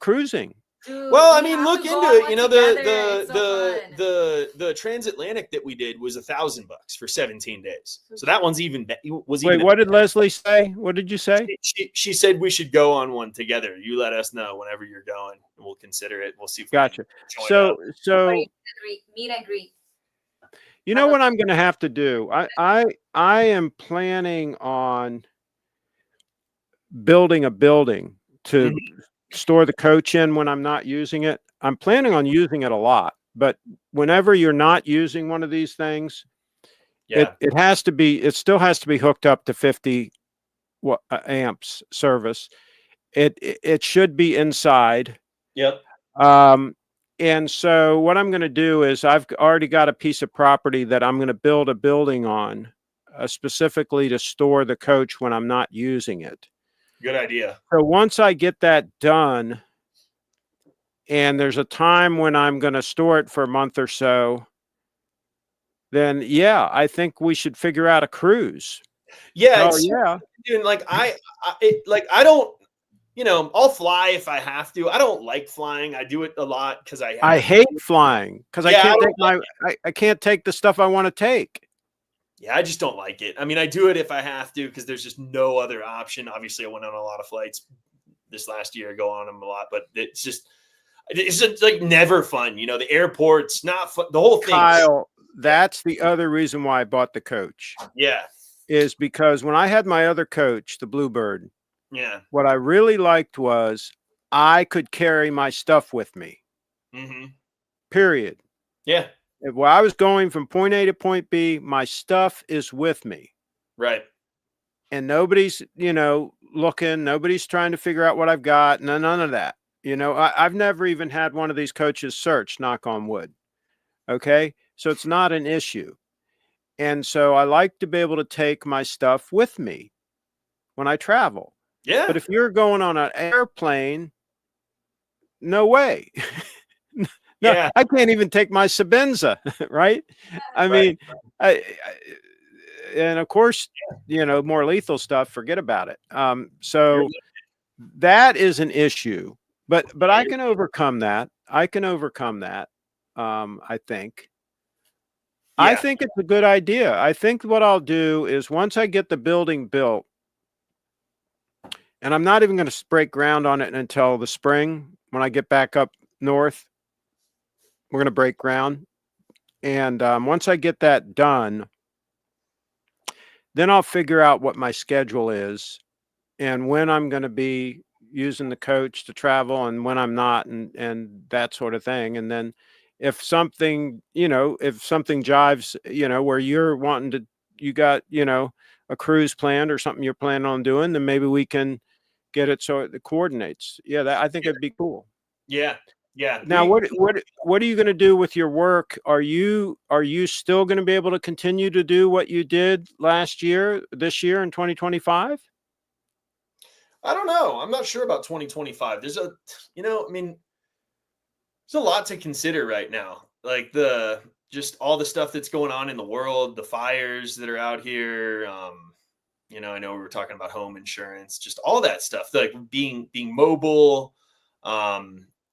Speaker 1: cruising.
Speaker 3: Dude,
Speaker 2: Well, I
Speaker 3: we
Speaker 2: mean,
Speaker 3: have
Speaker 2: look
Speaker 3: to go
Speaker 2: into
Speaker 3: on
Speaker 2: it.
Speaker 3: one
Speaker 2: You know,
Speaker 3: together. It's so fun.
Speaker 2: the transatlantic that we did was $1,000 for 17 days. So that one's even was
Speaker 1: Wait,
Speaker 2: even.
Speaker 1: what did Leslie say? What did you say?
Speaker 2: She said we should go on one together. You let us know whenever you're going, and we'll consider it. We'll see if we
Speaker 1: Gotcha.
Speaker 2: can join up.
Speaker 1: So
Speaker 3: Meet and greet.
Speaker 1: you know what I'm going to have to do? I am planning on building a building to
Speaker 2: Mhm.
Speaker 1: store the coach in when I'm not using it. I'm planning on using it a lot, but whenever you're not using one of these things,
Speaker 2: Yeah.
Speaker 1: it still has to be hooked up to 50 amps service. It should be inside.
Speaker 2: Yep.
Speaker 1: And so what I'm going to do is I've already got a piece of property that I'm going to build a building on, specifically to store the coach when I'm not using it.
Speaker 2: Good idea.
Speaker 1: So once I get that done, and there's a time when I'm going to store it for a month or so, then yeah, I think we should figure out a cruise.
Speaker 2: Yeah.
Speaker 1: Oh
Speaker 2: It's,
Speaker 1: yeah.
Speaker 2: dude, like I don't. You know, I'll fly if I have to. I don't like flying. I do it a lot because
Speaker 1: I hate flying because
Speaker 2: Yeah,
Speaker 1: I can't take the stuff I want to take.
Speaker 2: Yeah, I just don't like it. I mean, I do it if I have to because there's just no other option. Obviously, I went on a lot of flights this last year, go on them a lot, but it's just like never fun. You know, the airport's not fun. The whole thing.
Speaker 1: Kyle, that's the other reason why I bought the coach.
Speaker 2: Yeah.
Speaker 1: Is because when I had my other coach, the Bluebird,
Speaker 2: Yeah.
Speaker 1: what I really liked was I could carry my stuff with me.
Speaker 2: Mm-hmm.
Speaker 1: Period.
Speaker 2: Yeah.
Speaker 1: While I was going from point A to point B, my stuff is with me.
Speaker 2: Right.
Speaker 1: And nobody's, looking, nobody's trying to figure out what I've got. None of that. I've never even had one of these coaches searched, knock on wood. Okay. So it's not an issue. And so I like to be able to take my stuff with me when I travel.
Speaker 2: Yeah.
Speaker 1: But if you're going on an airplane, no way. No,
Speaker 2: yeah.
Speaker 1: I can't even take my Sabenza, right? I mean, and of course, more lethal stuff, forget about it. So that is an issue, but I can overcome that. I think.
Speaker 2: Yeah.
Speaker 1: I think it's a good idea. I think what I'll do is once I get the building built, and I'm not even going to break ground on it until the spring when I get back up north. We're going to break ground. And once I get that done, then I'll figure out what my schedule is and when I'm going to be using the coach to travel and when I'm not and that sort of thing. And then if something jives, where you're wanting to, you got, a cruise planned or something you're planning on doing, then maybe we can get it so it coordinates. Yeah, I think it'd be cool.
Speaker 2: Yeah. Yeah.
Speaker 1: Now, what are you going to do with your work? Are you still going to be able to continue to do what you did this year in 2025?
Speaker 2: I don't know. I'm not sure about 2025. There's a lot to consider right now. Like just all the stuff that's going on in the world, the fires that are out here. I know we were talking about home insurance, just all that stuff, like being mobile,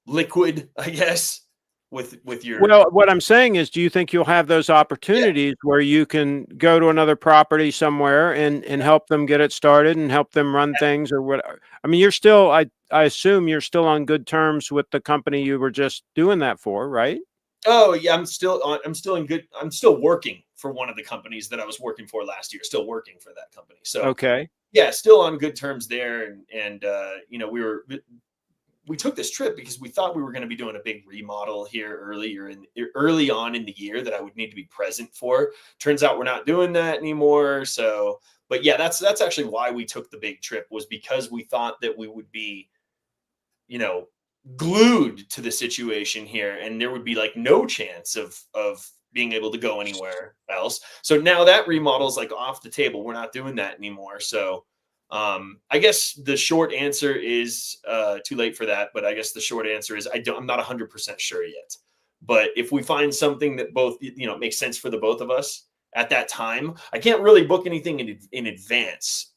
Speaker 2: liquid, I guess, with your.
Speaker 1: Well, what I'm saying is, do you think you'll have those opportunities where you can go to another property somewhere and help them get it started and help them run things or what? I mean, you're still, I assume you're still on good terms with the company you were just doing that for, right?
Speaker 2: Oh yeah, I'm still working for one of the companies that I was working for last year, still working for that company. So
Speaker 1: okay.
Speaker 2: Yeah, still on good terms there. And we were we took this trip because we thought we were going to be doing a big remodel here early on in the year that I would need to be present for. Turns out we're not doing that anymore. So, but yeah, that's actually why we took the big trip, was because we thought that we would be, you know, glued to the situation here, and there would be like no chance of being able to go anywhere else. So now that remodel is like off the table. We're not doing that anymore. So I guess the short answer is too late for that. But I guess the short answer is I'm not 100% sure yet. But if we find something that both, you know, makes sense for the both of us at that time, I can't really book anything in advance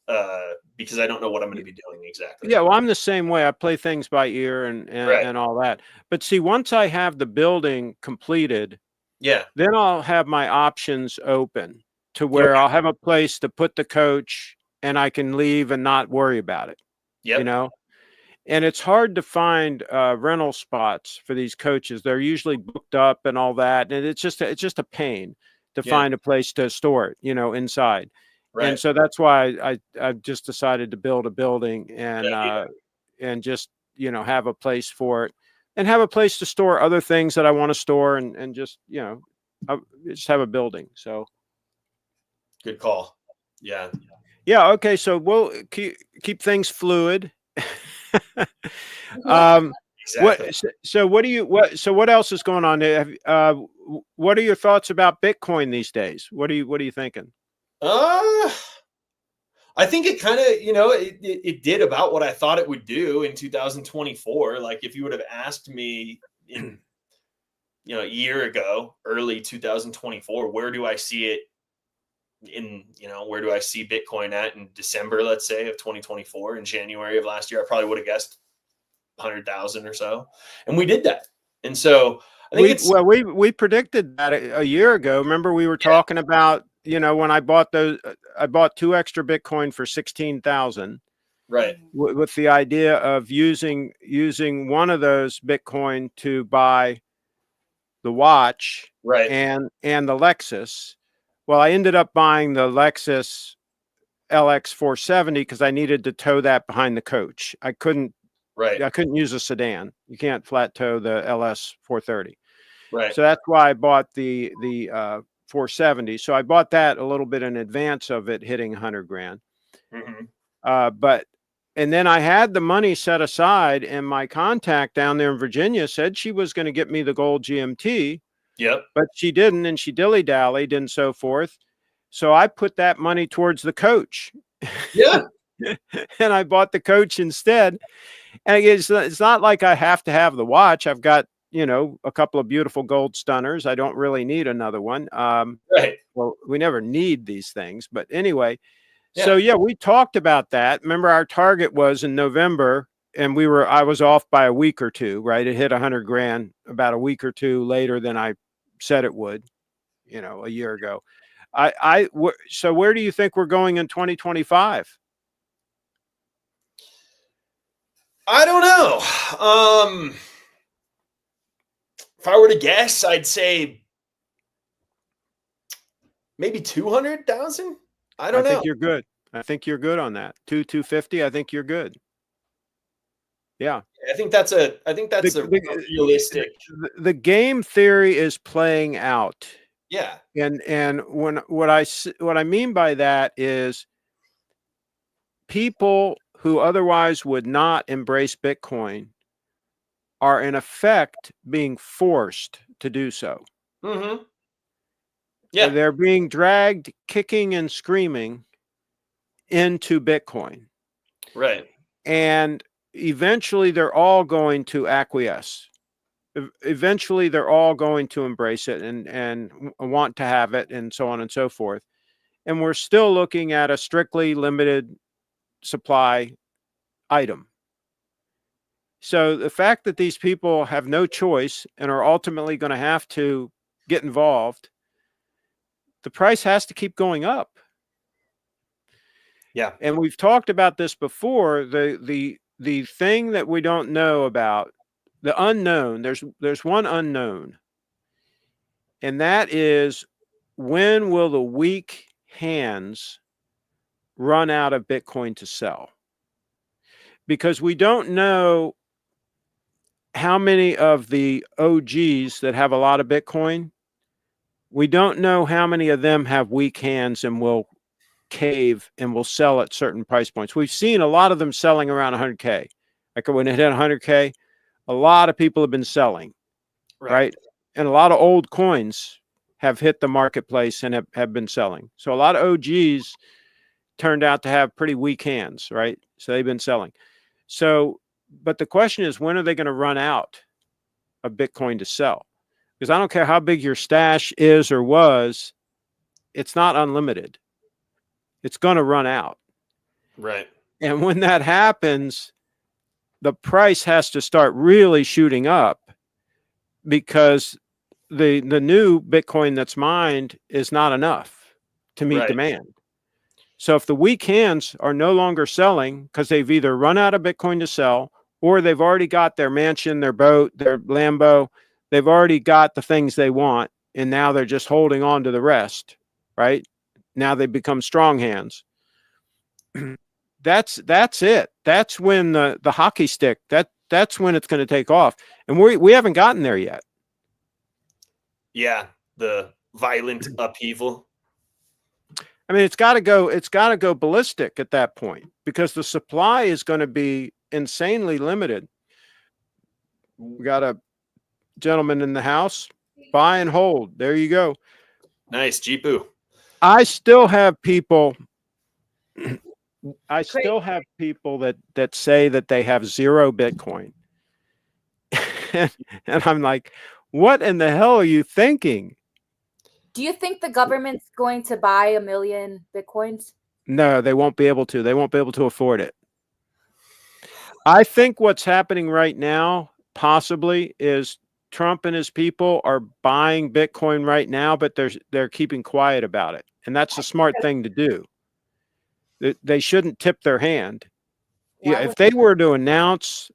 Speaker 2: because I don't know what I'm going to be doing exactly.
Speaker 1: Yeah, well, I'm the same way. I play things by ear and
Speaker 2: Right.
Speaker 1: and all that. But see, once I have the building completed,
Speaker 2: Yeah.
Speaker 1: then I'll have my options open to where
Speaker 2: Okay.
Speaker 1: I'll have a place to put the coach and I can leave and not worry about it,
Speaker 2: Yep.
Speaker 1: you know? And it's hard to find rental spots for these coaches. They're usually booked up and all that. And it's just a pain to
Speaker 2: Yeah.
Speaker 1: find a place to store it, you know, inside.
Speaker 2: Right.
Speaker 1: And so that's why I've just decided to build a building
Speaker 2: Yeah.
Speaker 1: and just, you know, have a place for it and have a place to store other things that I want to store and just, you know, just have a building. So
Speaker 2: Good call. Yeah.
Speaker 1: yeah, okay. So we'll keep things fluid.
Speaker 2: Exactly.
Speaker 1: What else is going on there? What are your thoughts about Bitcoin these days? What are you thinking?
Speaker 2: I think it kind of, you know, it did about what I thought it would do in 2024. Like if you would have asked me in, you know, a year ago, early 2024, where do I see it where do I see Bitcoin at in December, let's say, of 2024, in January of last year, I probably would have guessed 100,000 or so. And we did that. And so I think
Speaker 1: we predicted that a year ago. Remember, we were talking about, you know, when I bought 2 extra Bitcoin for 16,000,
Speaker 2: right,
Speaker 1: with the idea of using one of those Bitcoin to buy the watch
Speaker 2: right,
Speaker 1: and the Lexus. Well, I ended up buying the Lexus LX 470 because I needed to tow that behind the coach. I couldn't use a sedan. You can't flat tow the LS 430.
Speaker 2: right.
Speaker 1: So that's why I bought the 470. So I bought that a little bit in advance of it hitting 100 grand.
Speaker 2: Mm-hmm.
Speaker 1: And then I had the money set aside, and my contact down there in Virginia said she was going to get me the gold GMT.
Speaker 2: Yep.
Speaker 1: But she didn't, and she dilly-dallied and so forth. So I put that money towards the coach.
Speaker 2: Yeah.
Speaker 1: And I bought the coach instead. And it's not like I have to have the watch. I've got, you know, a couple of beautiful gold stunners. I don't really need another one.
Speaker 2: Right.
Speaker 1: Well, we never need these things. But anyway, so yeah, we talked about that. Remember, our target was in November, and I was off by a week or two, right? It hit 100 grand about a week or two later than I said it would, you know, a year ago. So where do you think we're going in 2025?
Speaker 2: I don't know. If I were to guess, I'd say maybe 200,000. I don't know.
Speaker 1: I think you're good. I think you're good on that. 250. I think you're good. Yeah.
Speaker 2: I think that's a realistic.
Speaker 1: The game theory is playing out.
Speaker 2: Yeah.
Speaker 1: And what I mean by that is people who otherwise would not embrace Bitcoin are in effect being forced to do so.
Speaker 2: Mm-hmm. Yeah.
Speaker 1: They're being dragged kicking and screaming into Bitcoin.
Speaker 2: Right.
Speaker 1: And eventually they're all going to acquiesce. Eventually they're all going to embrace it and want to have it and so on and so forth. And we're still looking at a strictly limited supply item. So the fact that these people have no choice and are ultimately going to have to get involved, the price has to keep going up.
Speaker 2: Yeah.
Speaker 1: And we've talked about this before. The thing that we don't know about, the unknown, there's one unknown. And that is, when will the weak hands run out of Bitcoin to sell? Because we don't know how many of the OGs that have a lot of Bitcoin, we don't know how many of them have weak hands and will cave and will sell at certain price points. We've seen a lot of them selling around 100K. Like when it hit 100K, a lot of people have been selling, right? And a lot of old coins have hit the marketplace and have been selling. So a lot of OGs turned out to have pretty weak hands, right? So they've been selling. So, but the question is, when are they going to run out of Bitcoin to sell? Because I don't care how big your stash is or was, it's not unlimited. It's going to run out.
Speaker 2: Right.
Speaker 1: And when that happens, the price has to start really shooting up because the new Bitcoin that's mined is not enough to meet demand. So if the weak hands are no longer selling because they've either run out of Bitcoin to sell or they've already got their mansion, their boat, their Lambo, they've already got the things they want, and now they're just holding on to the rest, right? Now they become strong hands. That's it. That's when the hockey stick, that's when it's going to take off. And we haven't gotten there yet.
Speaker 2: Yeah, the violent upheaval.
Speaker 1: I mean, it's got to go ballistic at that point because the supply is going to be insanely limited. We got a gentleman in the house. Buy and hold. There you go.
Speaker 2: Nice, Jeepu.
Speaker 1: I still have people that say that they have 0 Bitcoin. and I'm like, what in the hell are you thinking?
Speaker 3: Do you think the government's going to buy 1 million Bitcoins?
Speaker 1: No, they won't be able to. They won't be able to afford it. I think what's happening right now, possibly, is Trump and his people are buying Bitcoin right now, but they're keeping quiet about it. And that's a smart thing to do. They shouldn't tip their hand. Yeah, if they were to announce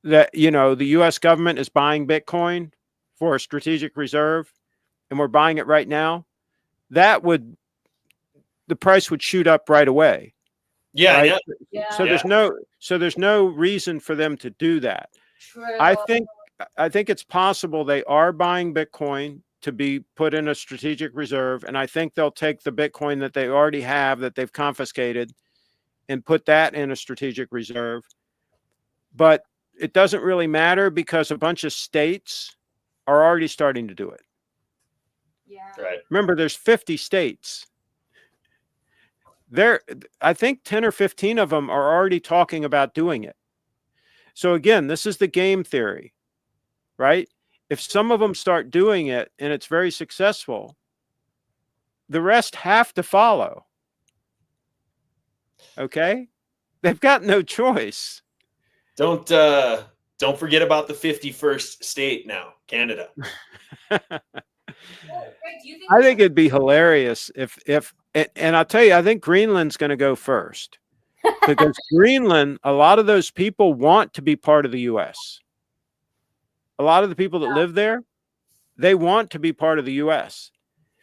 Speaker 1: that, the US government is buying Bitcoin for a strategic reserve and we're buying it right now, the price would shoot up right away.
Speaker 2: Yeah,
Speaker 1: right?
Speaker 3: Yeah.
Speaker 1: So there's no reason for them to do that.
Speaker 3: True.
Speaker 1: I think it's possible they are buying Bitcoin to be put in a strategic reserve, and I think they'll take the Bitcoin that they already have that they've confiscated and put that in a strategic reserve. But it doesn't really matter because a bunch of states are already starting to do it.
Speaker 3: Yeah.
Speaker 2: Right.
Speaker 1: Remember, there's 50 states. I think 10 or 15 of them are already talking about doing it. So again, this is the game theory, right? If some of them start doing it and it's very successful, the rest have to follow. Okay? They've got no choice.
Speaker 2: Don't forget about the 51st state now, Canada.
Speaker 1: I think it'd be hilarious if and I'll tell you, I think Greenland's going to go first because Greenland, a lot of those people want to be part of the U.S. A lot of the people that live there, they want to be part of the U.S.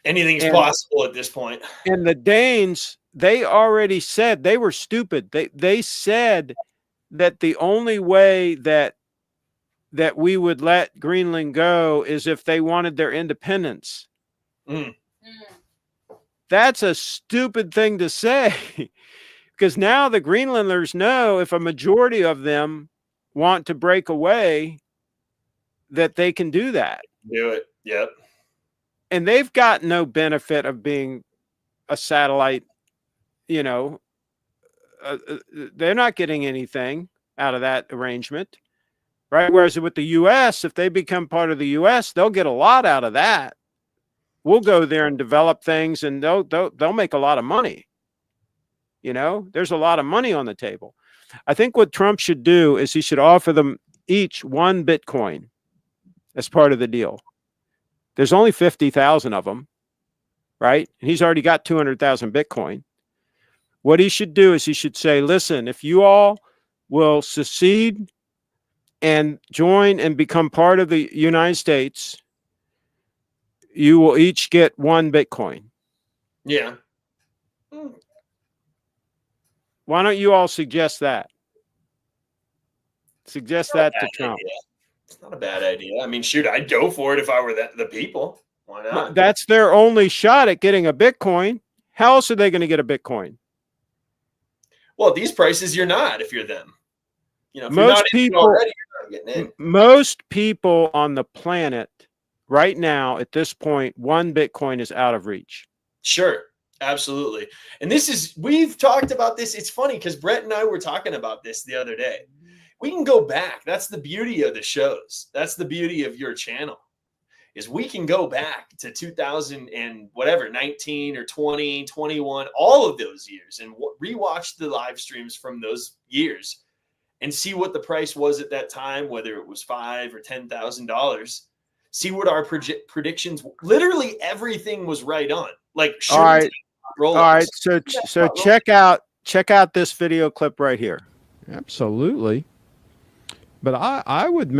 Speaker 2: Anything's possible at this point.
Speaker 1: And the Danes, they already said they were stupid. They said that the only way that we would let Greenland go is if they wanted their independence.
Speaker 2: Mm.
Speaker 1: That's a stupid thing to say because now the Greenlanders know if a majority of them want to break away, that they can do that.
Speaker 2: Do it. Yep.
Speaker 1: And they've got no benefit of being a satellite, they're not getting anything out of that arrangement, right? Whereas with the U.S., if they become part of the U.S., they'll get a lot out of that. We'll go there and develop things and they'll make a lot of money. There's a lot of money on the table. I think what Trump should do is he should offer them each 1 Bitcoin as part of the deal. There's only 50,000 of them, right? And he's already got 200,000 Bitcoin. What he should do is he should say, listen, if you all will secede and join and become part of the United States, you will each get 1 Bitcoin.
Speaker 2: Yeah.
Speaker 1: Why don't you all suggest that? Suggest that to Trump.
Speaker 2: It's not a bad idea. I mean, shoot, I'd go for it if I were the people. Why not?
Speaker 1: That's their only shot at getting a Bitcoin. How else are they going to get a Bitcoin?
Speaker 2: Well, at these prices, you're not if you're them. You know, if
Speaker 1: Most
Speaker 2: you're not
Speaker 1: people
Speaker 2: already, you're not getting in.
Speaker 1: Most people on the planet right now at this point, one Bitcoin is out of reach.
Speaker 2: Sure. Absolutely. And we've talked about this. It's funny because Brett and I were talking about this the other day. We can go back. That's the beauty of the shows. That's the beauty of your channel, is we can go back to 2000 and whatever, 19 or 20, 21, all of those years, and rewatch the live streams from those years and see what the price was at that time, whether it was $5,000 or $10,000. See what our predictions. Literally everything was right on. Like,
Speaker 1: all right. So check out this video clip right here. Absolutely. But I would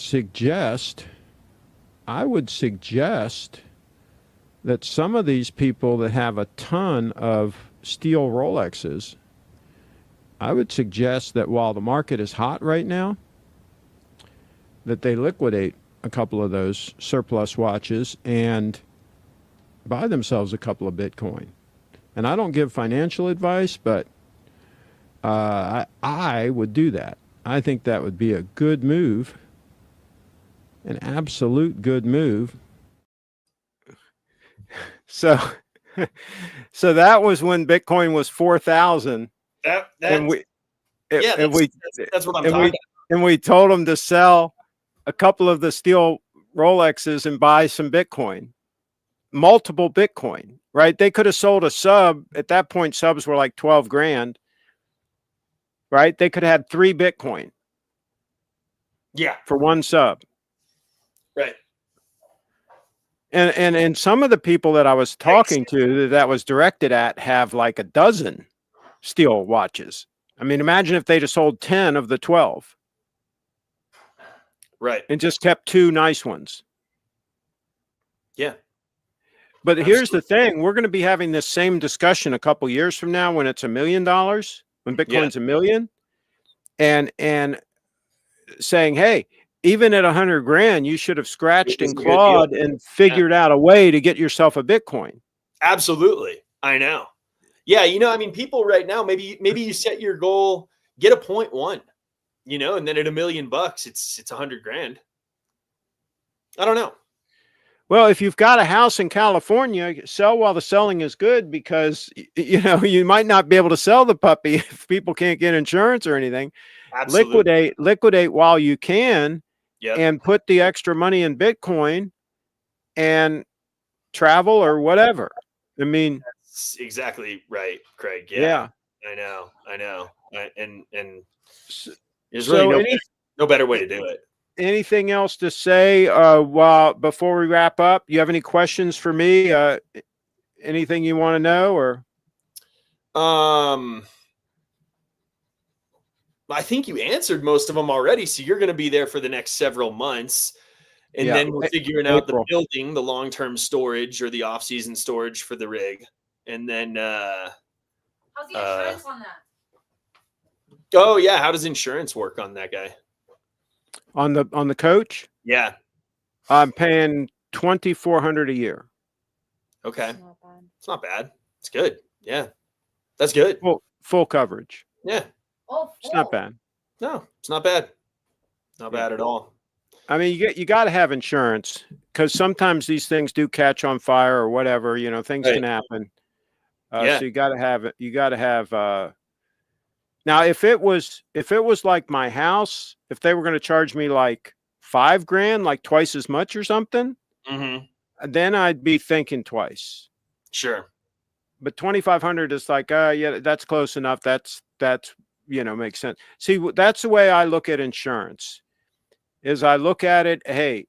Speaker 1: suggest that some of these people that have a ton of steel Rolexes, I would suggest that while the market is hot right now, that they liquidate a couple of those surplus watches and buy themselves a couple of Bitcoin. And I don't give financial advice, but I would do that. I think that would be a good move, an absolute good move. So that was when Bitcoin was 4,000.
Speaker 2: That's what I'm talking about.
Speaker 1: And we told them to sell a couple of the steel Rolexes and buy some Bitcoin, multiple Bitcoin, right? They could have sold a sub. At that point, subs were like 12 grand, right? They could have had 3 Bitcoin.
Speaker 2: Yeah.
Speaker 1: For one sub.
Speaker 2: Right.
Speaker 1: And some of the people that I was talking to that was directed at have like a dozen steel watches. I mean, imagine if they'd have sold 10 of the 12.
Speaker 2: Right.
Speaker 1: And just kept 2 nice ones.
Speaker 2: Yeah.
Speaker 1: But here's the thing. We're going to be having this same discussion a couple years from now when it's $1 million, when Bitcoin's $1 million, and saying, hey, even at 100 grand, you should have scratched and clawed and figured out a way to get yourself a Bitcoin.
Speaker 2: Absolutely. I know. Yeah. You know, I mean, people right now, maybe you set your goal, get a 0.1, you know, and then at $1 million, it's 100 grand. I don't know.
Speaker 1: Well, if you've got a house in California, sell while the selling is good, because, you know, you might not be able to sell the puppy if people can't get insurance or anything.
Speaker 2: Absolutely.
Speaker 1: Liquidate while you can, and put the extra money in Bitcoin and travel or whatever. I mean,
Speaker 2: that's exactly right, Craig. Yeah. I know. And there's really no better way to do it.
Speaker 1: Anything else to say before we wrap up? You have any questions for me? Anything you want to know, or?
Speaker 2: I think you answered most of them already. So you're going to be there for the next several months, and then we're figuring out the building, the long-term storage or the off-season storage for the rig, and then how's the insurance on that? Oh yeah, how does insurance work on that guy?
Speaker 1: On the coach?
Speaker 2: Yeah,
Speaker 1: I'm paying $2,400 a year.
Speaker 2: Okay, it's not bad. It's good. Yeah, that's good.
Speaker 1: Full coverage.
Speaker 2: Yeah.
Speaker 1: It's not bad.
Speaker 2: No, it's not bad. Not bad at all.
Speaker 1: I mean, you got to have insurance, because sometimes these things do catch on fire or whatever. You know, things can happen. So you got to have it. You got to have. Now, if it was like my house, if they were going to charge me like $5 grand, like twice as much or something, then I'd be thinking twice.
Speaker 2: Sure.
Speaker 1: But 2,500 is like, yeah, that's close enough. That's you know, makes sense. See, that's the way I look at insurance, is I look at it, hey,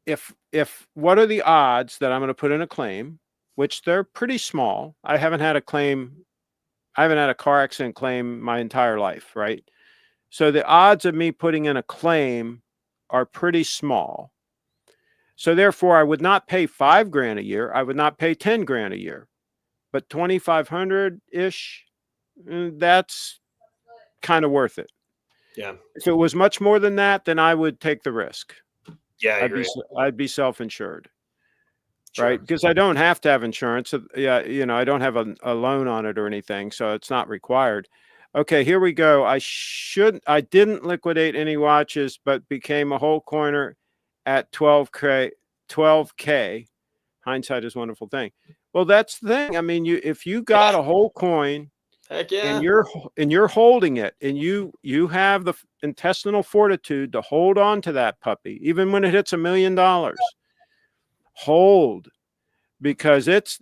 Speaker 1: if what are the odds that I'm going to put in a claim, which they're pretty small. I haven't had a car accident claim my entire life, right? So the odds of me putting in a claim are pretty small. So therefore, I would not pay $5 grand a year. I would not pay 10 grand a year, but 2,500-ish. That's kind of worth it.
Speaker 2: Yeah.
Speaker 1: If it was much more than that, then I would take the risk.
Speaker 2: Yeah, I agree.
Speaker 1: I'd be self-insured.
Speaker 2: Sure.
Speaker 1: Right. Because I don't have to have insurance. Yeah. I don't have a loan on it or anything. So it's not required. Okay, here we go. I didn't liquidate any watches, but became a whole coiner at 12K. Hindsight is a wonderful thing. Well, that's the thing. I mean, if you got a whole coin,
Speaker 2: heck yeah,
Speaker 1: and you're holding it, and you have the intestinal fortitude to hold on to that puppy, even when it hits $1 million, hold, because it's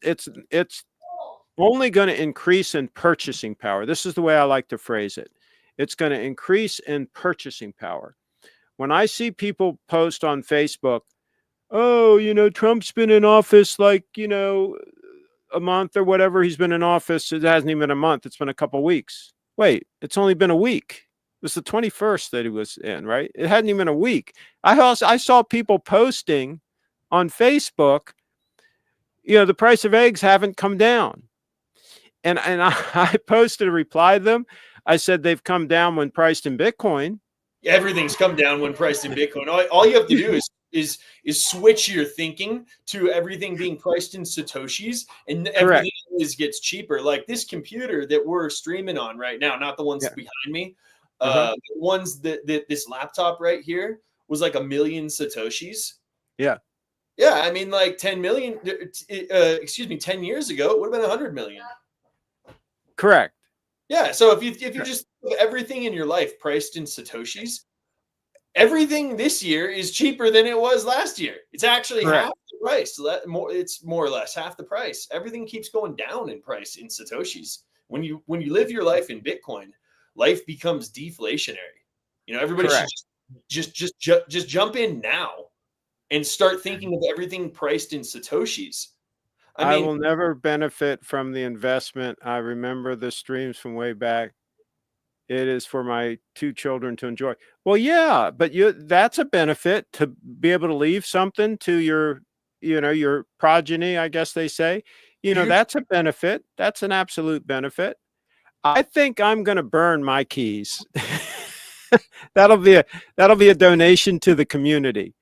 Speaker 1: only going to increase in purchasing power. This is the way I like to phrase it. It's going to increase in purchasing power. When I see people post on Facebook, oh, Trump's been in office like, a month or whatever. He's been in office. It hasn't even been a month. It's been a couple of weeks. Wait, it's only been a week. It was the 21st that he was in, right? It hadn't even been a week. I saw people posting on Facebook, the price of eggs haven't come down. And I posted a reply to them. I said they've come down when priced in Bitcoin.
Speaker 2: Everything's come down when priced in Bitcoin. All you have to do is switch your thinking to everything being priced in Satoshis, and everything gets cheaper. Like this computer that we're streaming on right now, not the ones behind me. The ones that this laptop right here was like 1 million Satoshis.
Speaker 1: Yeah.
Speaker 2: Yeah. I mean, like 10 million, 10 years ago, it would have been 100 million.
Speaker 1: Correct.
Speaker 2: Yeah. So if you just have everything in your life priced in Satoshis, everything this year is cheaper than it was last year. It's actually half the price. It's more or less half the price. Everything keeps going down in price in Satoshis. When you live your life in Bitcoin, life becomes deflationary. Everybody should just jump in now and start thinking of everything priced in Satoshis.
Speaker 1: I will never benefit from the investment. I remember the streams from way back. It is for my 2 children to enjoy. Well, yeah, but that's a benefit, to be able to leave something to your progeny, I guess they say. That's a benefit. That's an absolute benefit. I think I'm going to burn my keys. That'll be a donation to the community.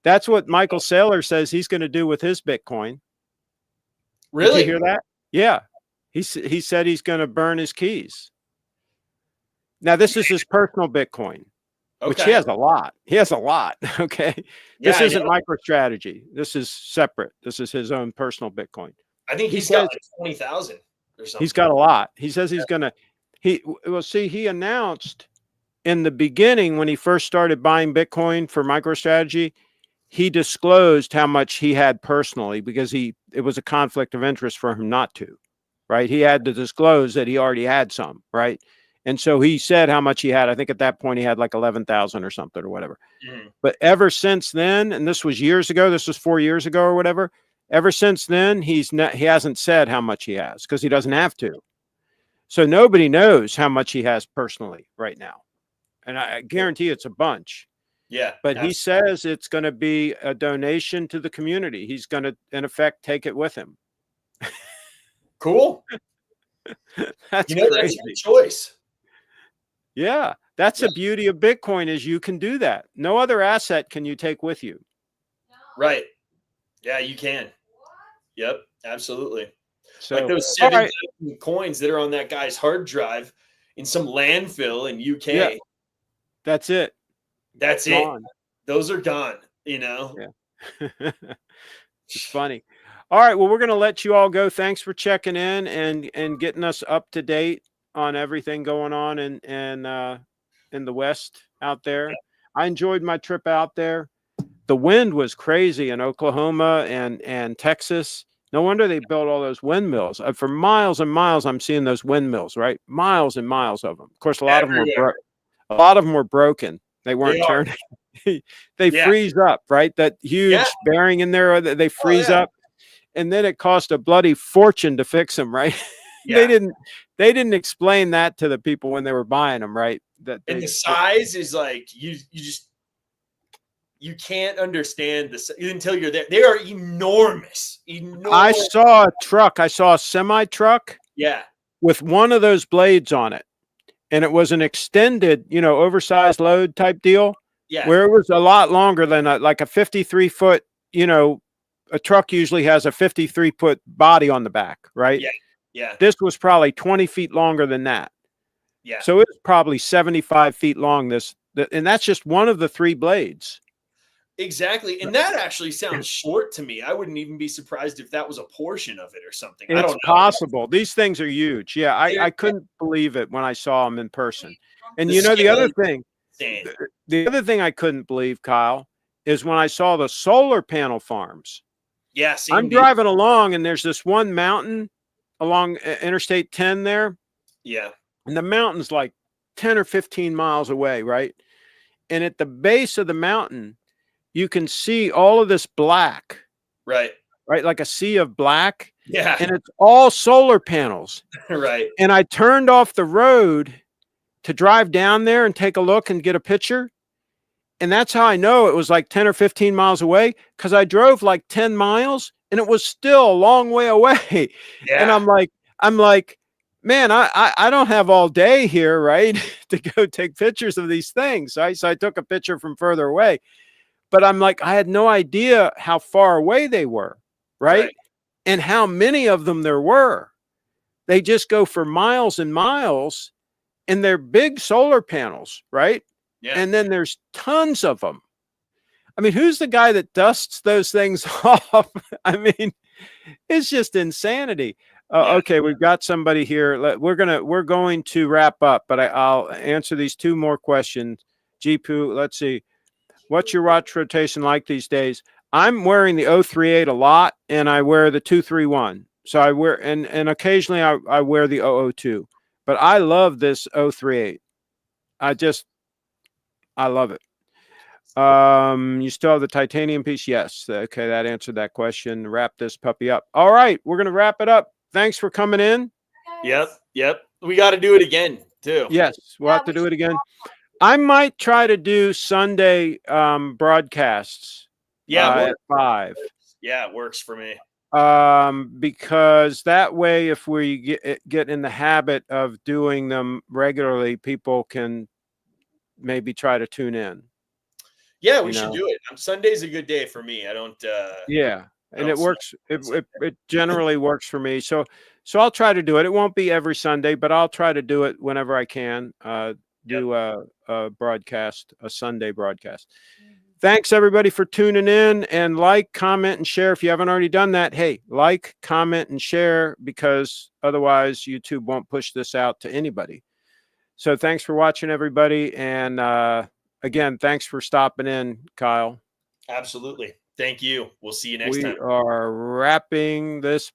Speaker 1: That's what Michael Saylor says he's going to do with his Bitcoin.
Speaker 2: Really?
Speaker 1: Did you hear that? Yeah. He said he's going to burn his keys. Now, this is his personal Bitcoin, which he has a lot. He has a lot. Okay. This isn't MicroStrategy. This is separate. This is his own personal Bitcoin.
Speaker 2: I think he's got like 20,000 or something.
Speaker 1: He's got a lot. He says he's going to, he announced in the beginning when he first started buying Bitcoin for MicroStrategy, he disclosed how much he had personally because it was a conflict of interest for him not to, right? He had to disclose that he already had some, right? And so he said how much he had. I think at that point he had like 11,000 or something or whatever. But ever since then, and this was years ago, this was 4 years ago or whatever. Ever since then, he hasn't said how much he has because he doesn't have to. So nobody knows how much he has personally right now. And I guarantee it's a bunch.
Speaker 2: Yeah.
Speaker 1: But he says it's going to be a donation to the community. He's going to, in effect, take it with him.
Speaker 2: Cool.
Speaker 1: That's
Speaker 2: crazy. That's your choice.
Speaker 1: Yeah. That's the beauty of Bitcoin is you can do that. No other asset can you take with you.
Speaker 2: Right. Yeah, you can. Yep. Absolutely.
Speaker 1: So,
Speaker 2: like those 7,000 coins that are on that guy's hard drive in some landfill in UK.
Speaker 1: Yeah. That's it.
Speaker 2: That's gone. Those are gone, Yeah.
Speaker 1: It's funny. All right. Well, we're going to let you all go. Thanks for checking in and getting us up to date on everything going on in the West out there. Yeah. I enjoyed my trip out there. The wind was crazy in Oklahoma and Texas. No wonder they built all those windmills. For miles and miles, I'm seeing those windmills, right? Miles and miles of them. Of course, a lot of them were broken. They weren't turning. They freeze up, right? That huge bearing in there, they freeze up. And then it cost a bloody fortune to fix them, right? Yeah. They didn't explain that to the people when they were buying them, right?
Speaker 2: And the size is like you can't understand this until you're there. They are enormous.
Speaker 1: I saw a semi truck.
Speaker 2: Yeah.
Speaker 1: With one of those blades on it. and it was an extended, oversized load type deal.
Speaker 2: Yeah.
Speaker 1: Where it was a lot longer than like a 53-foot, a truck usually has a 53-foot body on the back, right?
Speaker 2: Yeah. Yeah.
Speaker 1: This was probably 20 feet longer than that.
Speaker 2: Yeah.
Speaker 1: So it's probably 75 feet long. And that's just one of the 3 blades.
Speaker 2: Exactly. And that actually sounds short to me. I wouldn't even be surprised if that was a portion of it or something. I don't
Speaker 1: It's
Speaker 2: know.
Speaker 1: possible. These things are huge. Yeah, I couldn't believe it when I saw them in person. And
Speaker 2: The
Speaker 1: the other thing,
Speaker 2: insane.
Speaker 1: the other thing I couldn't believe, Kyle, is when I saw the solar panel farms.
Speaker 2: Yeah,
Speaker 1: I'm driving along and there's this one mountain along Interstate 10 there.
Speaker 2: Yeah.
Speaker 1: And the mountain's like 10 or 15 miles away, right? And at the base of the mountain, you can see all of this black.
Speaker 2: Right.
Speaker 1: Right? Like a sea of black.
Speaker 2: Yeah.
Speaker 1: And it's all solar panels.
Speaker 2: Right.
Speaker 1: And I turned off the road to drive down there and take a look and get a picture. And that's how I know it was like 10 or 15 miles away, because I drove like 10 miles and it was still a long way away.
Speaker 2: Yeah.
Speaker 1: And I'm like, man, I don't have all day here, right? to go take pictures of these things. Right? So I took a picture from further away. But I'm like, I had no idea how far away they were, right? And how many of them there were. They just go for miles and miles, and they're big solar panels, right?
Speaker 2: Yeah.
Speaker 1: And then there's tons of them. I mean, who's the guy that dusts those things off? I mean, it's just insanity. Okay, we've got somebody here. We're going to wrap up, but I'll answer these 2 more questions. Jeepu, let's see. What's your watch rotation like these days? I'm wearing the 038 a lot, and I wear the 231. So I wear, and occasionally I wear the 002. But I love this 038. I love it. You still have the titanium piece? Yes. Okay, that answered that question. Wrap this puppy up. All right, we're going to wrap it up. Thanks for coming in.
Speaker 2: Yep. We got to do it again, too.
Speaker 1: Yes, we'll have to do it again. I might try to do Sunday broadcasts. At 5.
Speaker 2: Yeah, it works for me.
Speaker 1: Because that way, if we get in the habit of doing them regularly, people can maybe try to tune in.
Speaker 2: Yeah, we should do it. Sunday's a good day for me. I don't.
Speaker 1: Yeah, and it works. It generally works for me. So I'll try to do it. It won't be every Sunday, but I'll try to do it whenever I can. Do a broadcast, a Sunday broadcast. Thanks everybody for tuning in, and like, comment, and share. If you haven't already done that, hey, like, comment, and share, because otherwise YouTube won't push this out to anybody. So thanks for watching, everybody. And again, thanks for stopping in, Kyle.
Speaker 2: Absolutely. Thank you. We'll see you next time.
Speaker 1: We are wrapping this